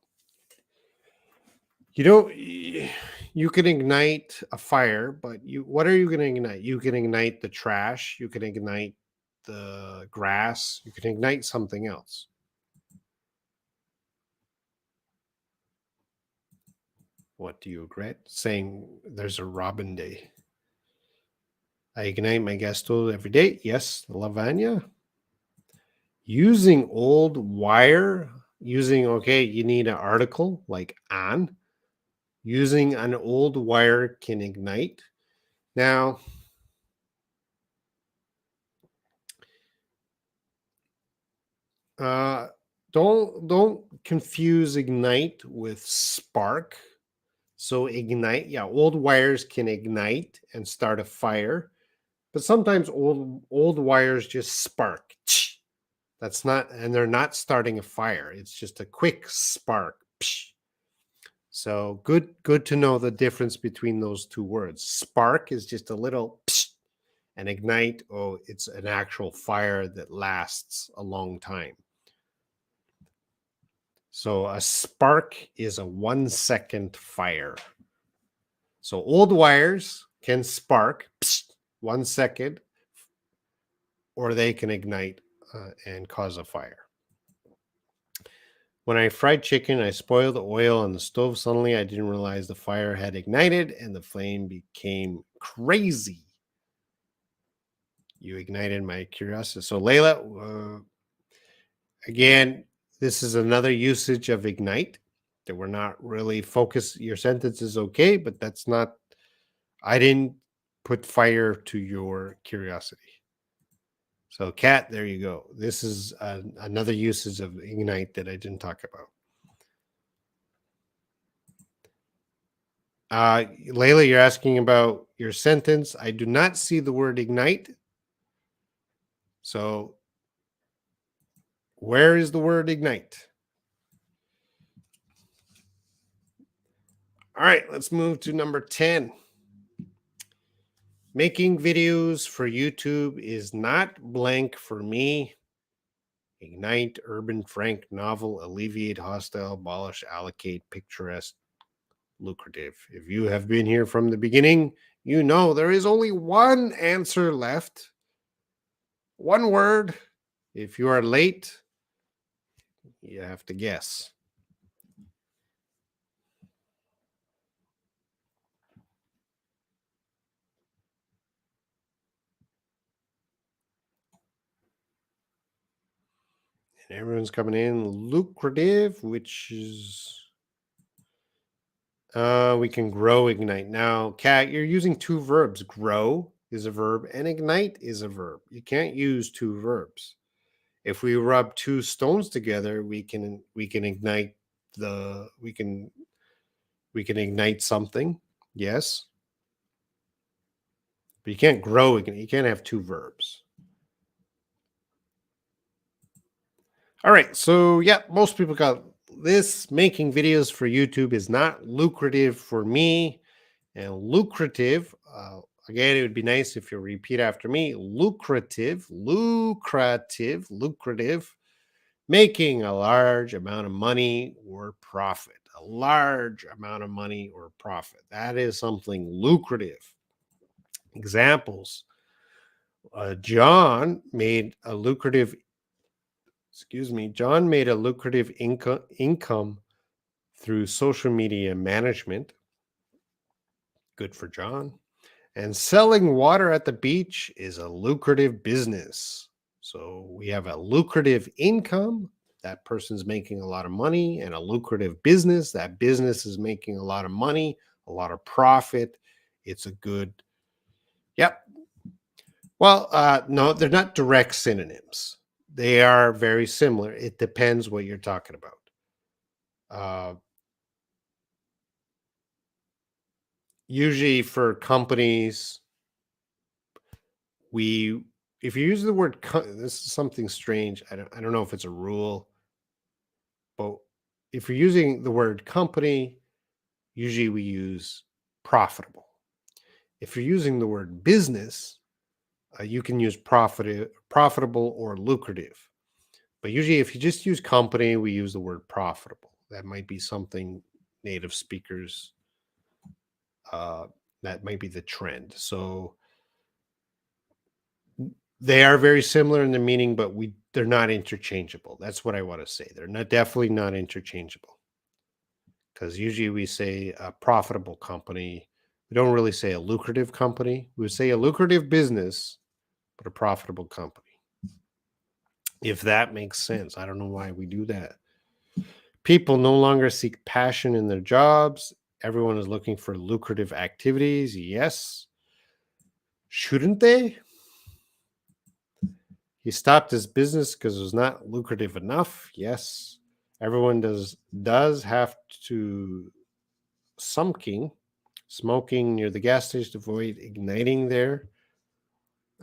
you can ignite a fire, but what are you going to ignite? You can ignite the trash. You can ignite the grass. You can ignite something else. What do you regret? Saying there's a Robin Day. I ignite my gas stove every day. Yes, lasagna. Using old wire. Okay, you need an article like on. Using an old wire can ignite. Now, don't confuse ignite with spark. So ignite, yeah, old wires can ignite and start a fire, but sometimes old wires just spark. That's not, and they're not starting a fire. It's just a quick spark. So good to know the difference between those two words. Spark is just a little, and ignite, oh, it's an actual fire that lasts a long time. So a spark is a 1 second fire. So old wires can spark 1 second, or they can ignite and cause a fire. When I fried chicken, I spoiled the oil on the stove. Suddenly, I didn't realize the fire had ignited and the flame became crazy. You ignited my curiosity. So Layla, again, this is another usage of ignite that we're not really focused. Your sentence is okay, but that's not, I didn't put fire to your curiosity. So Kat, there you go. This is another usage of ignite that I didn't talk about. Layla, you're asking about your sentence. I do not see the word ignite. So where is the word ignite? All right, let's move to number 10. Making videos for YouTube is not blank for me. Ignite, urban, frank, novel, alleviate, hostile, abolish, allocate, picturesque, lucrative. If you have been here from the beginning, you know there is only one answer left. One word. If you are late, you have to guess. And everyone's coming in. Lucrative, which is we can grow, ignite. Now, Kat, you're using two verbs. Grow is a verb and ignite is a verb. You can't use two verbs. If we rub two stones together, we can ignite we can ignite something. Yes. But you can't grow, you can't have two verbs. All right, so yeah, most people got this. Making videos for YouTube is not lucrative for me. And lucrative, again, it would be nice if you repeat after me. Lucrative, making a large amount of money or profit. A large amount of money or profit. That is something lucrative. Examples. John made a lucrative income through social media management. Good for John. And selling water at the beach is a lucrative business. So we have a lucrative income. That person's making a lot of money, and a lucrative business. That business is making a lot of money, a lot of profit. It's a good, yep. Well, no, they're not direct synonyms. They are very similar. It depends what you're talking about. Uh, Usually for companies, we if you use the word this is something strange. I don't know if it's a rule, but if you're using the word company, usually we use profitable. If you're using the word business, you can use profitable or lucrative. But usually, if you just use company, we use the word profitable. That might be something native speakers, uh, that might be the trend. So they are very similar in the meaning, but they're not interchangeable. That's what I want to say. They're not definitely not interchangeable because usually we say a profitable company. We don't really say a lucrative company. We would say a lucrative business, but a profitable company. If that makes sense. I don't know why we do that. People no longer seek passion in their jobs. Everyone is looking for lucrative activities. Yes. Shouldn't they? He stopped his business because it was not lucrative enough. Yes. Everyone does have to smoking near the gas station to avoid igniting there.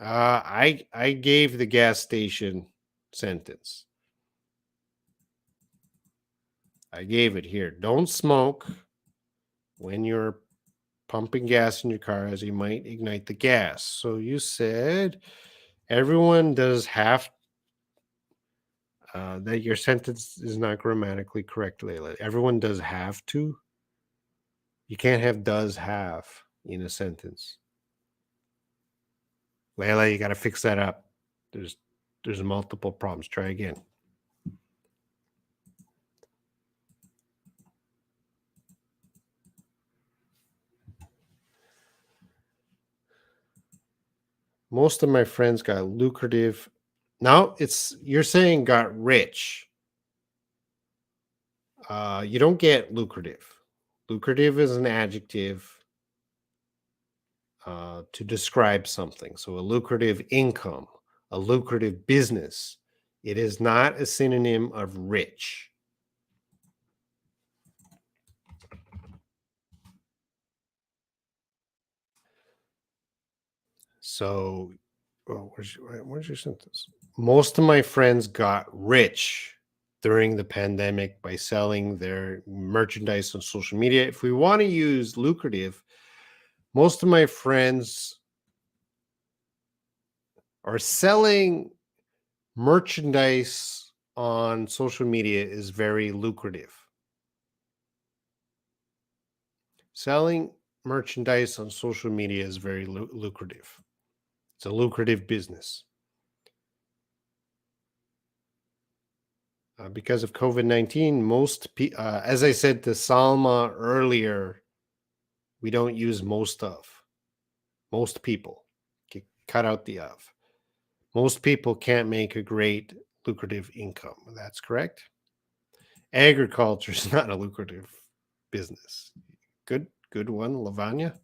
I gave the gas station sentence. I gave it here. Don't smoke when you're pumping gas in your car, as you might ignite the gas. So you said everyone does have that your sentence is not grammatically correct, Layla. Everyone does have to. You can't have does have in a sentence. Layla, you got to fix that up. There's there's multiple problems. Try again. Most of my friends got lucrative. Now it's you're saying got rich. You don't get lucrative. Lucrative is an adjective to describe something. So a lucrative income, a lucrative business. It is not a synonym of rich. So, where's your sentence? Most of my friends got rich during the pandemic by selling their merchandise on social media. If we want to use lucrative, most of my friends are selling merchandise on social media is very lucrative. Selling merchandise on social media is very lucrative. It's a lucrative business. Because of COVID-19, as I said to Salma earlier, we don't use most of. Most people. Cut out the of. Most people can't make a great lucrative income. That's correct. Agriculture is not a lucrative business. Good one, Lavanya.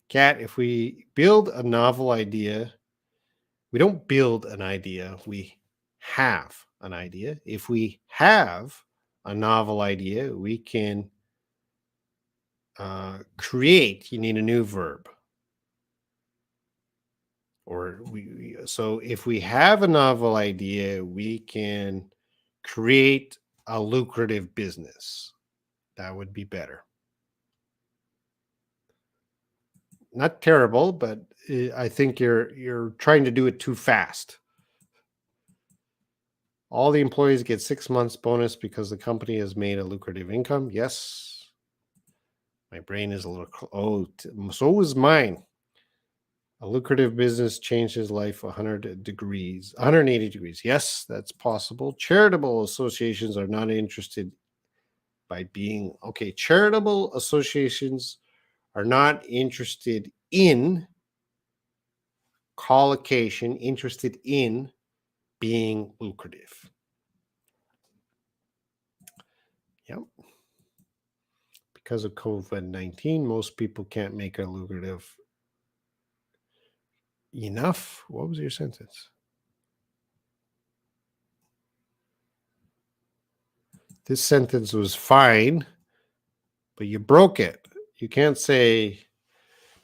Kat, if we build a novel idea, we don't build an idea, we have an idea. If we have a novel idea, we can create. You need a new verb. So if we have a novel idea, we can create a lucrative business. That would be better. Not terrible, but I think you're trying to do it too fast. All the employees get 6 months bonus because the company has made a lucrative income. Yes. My brain is a little so is mine. A lucrative business changed his life 100 degrees, 180 degrees. Yes, that's possible. Charitable associations are not interested by being okay. Charitable associations are not interested in collocation, interested in being lucrative. Yep. Because of COVID-19, most people can't make a lucrative. enough. What was your sentence? This sentence was fine, but you broke it. You can't say,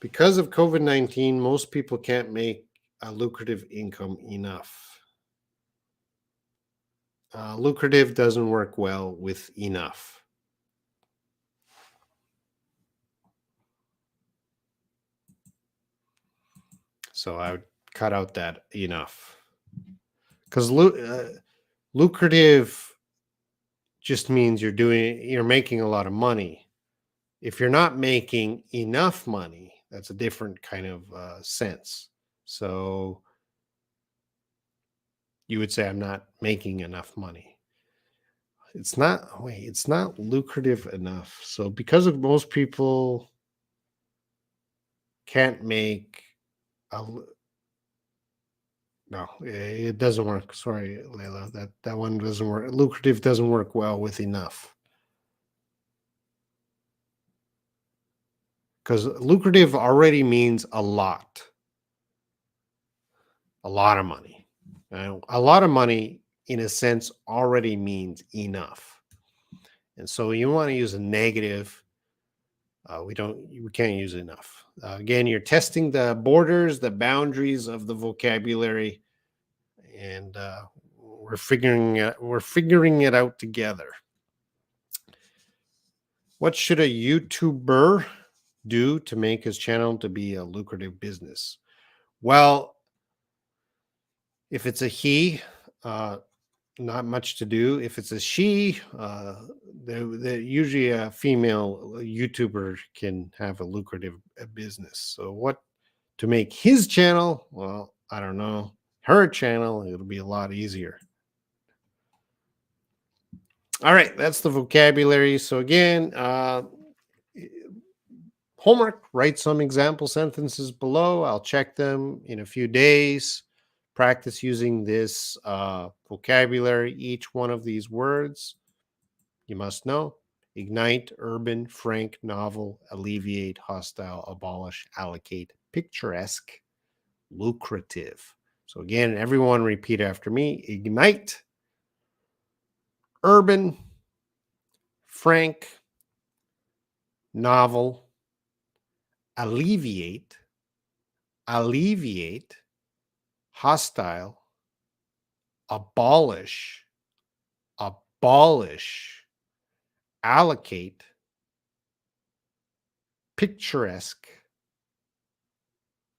because of COVID-19, most people can't make a lucrative income enough. Lucrative doesn't work well with enough. So I would cut out that enough. Because lucrative just means you're making a lot of money. If you're not making enough money, that's a different kind of sense. So you would say, I'm not making enough money. It's not lucrative enough. So because of most people can't make no, it doesn't work. Sorry, Layla. That one doesn't work. Lucrative doesn't work well with enough. Because lucrative already means a lot of money. A lot of money, in a sense, already means enough. And so you want to use a negative. We can't use enough. Again, you're testing the borders, the boundaries of the vocabulary, and we're figuring it out together. What should a YouTuber do to make his channel to be a lucrative business? Well, if it's a he, not much to do. If it's a she, usually a female YouTuber can have a lucrative business. So what to make his channel? Well, I don't know. Her channel, it'll be a lot easier. All right, that's the vocabulary. So again, homework, write some example sentences below. I'll check them in a few days. Practice using this vocabulary, each one of these words. You must know: ignite, urban, frank, novel, alleviate, hostile, abolish, allocate, picturesque, lucrative. So again, everyone repeat after me: ignite, urban, frank, novel, alleviate, hostile, abolish, allocate, picturesque,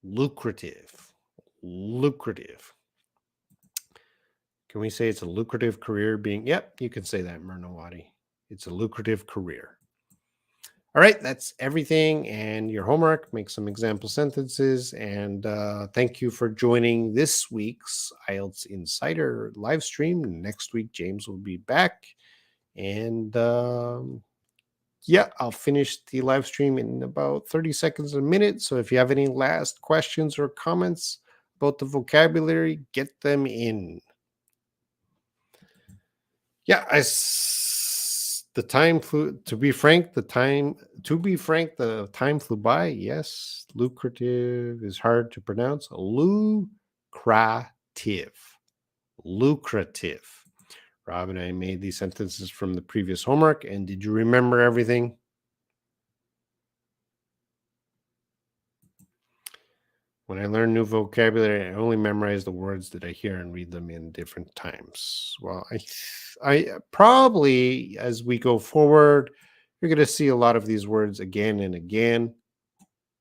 lucrative. Can we say it's a lucrative career being? Yep, you can say that, Mernawati. It's a lucrative career. All right, that's everything. And your homework, make some example sentences. And thank you for joining this week's IELTS Insider live stream. Next week, James will be back. And yeah, I'll finish the live stream in about 30 seconds a minute. So if you have any last questions or comments about the vocabulary, get them in. Yeah, the time flew. To be frank, the time flew by. Yes, lucrative is hard to pronounce. Lucrative. Rob and I made these sentences from the previous homework. And did you remember everything? When I learn new vocabulary, I only memorize the words that I hear and read them in different times. Well, I probably, as we go forward, you're going to see a lot of these words again and again.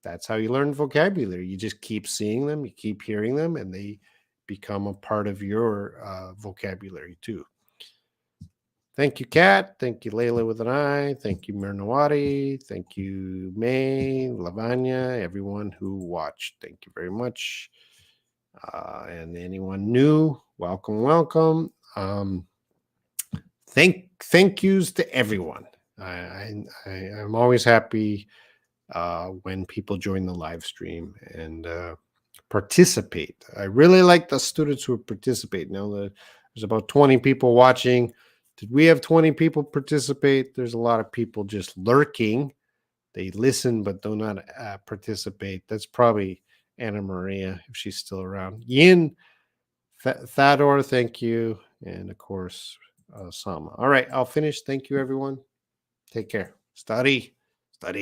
That's how you learn vocabulary. You just keep seeing them, you keep hearing them, and they become a part of your vocabulary too. Thank you, Kat. Thank you, Layla with an I. Thank you, Mernawati. Thank you, May, Lavanya, everyone who watched. Thank you very much. And anyone new, welcome. Thank yous to everyone. I'm always happy when people join the live stream and participate. I really like the students who participate. Now there's about 20 people watching. Did we have 20 people participate? There's a lot of people just lurking. They listen but do not participate. That's probably Anna Maria, if she's still around. Yin, Thador, thank you. And of course, Sama. All right, I'll finish. Thank you, everyone. Take care. Study.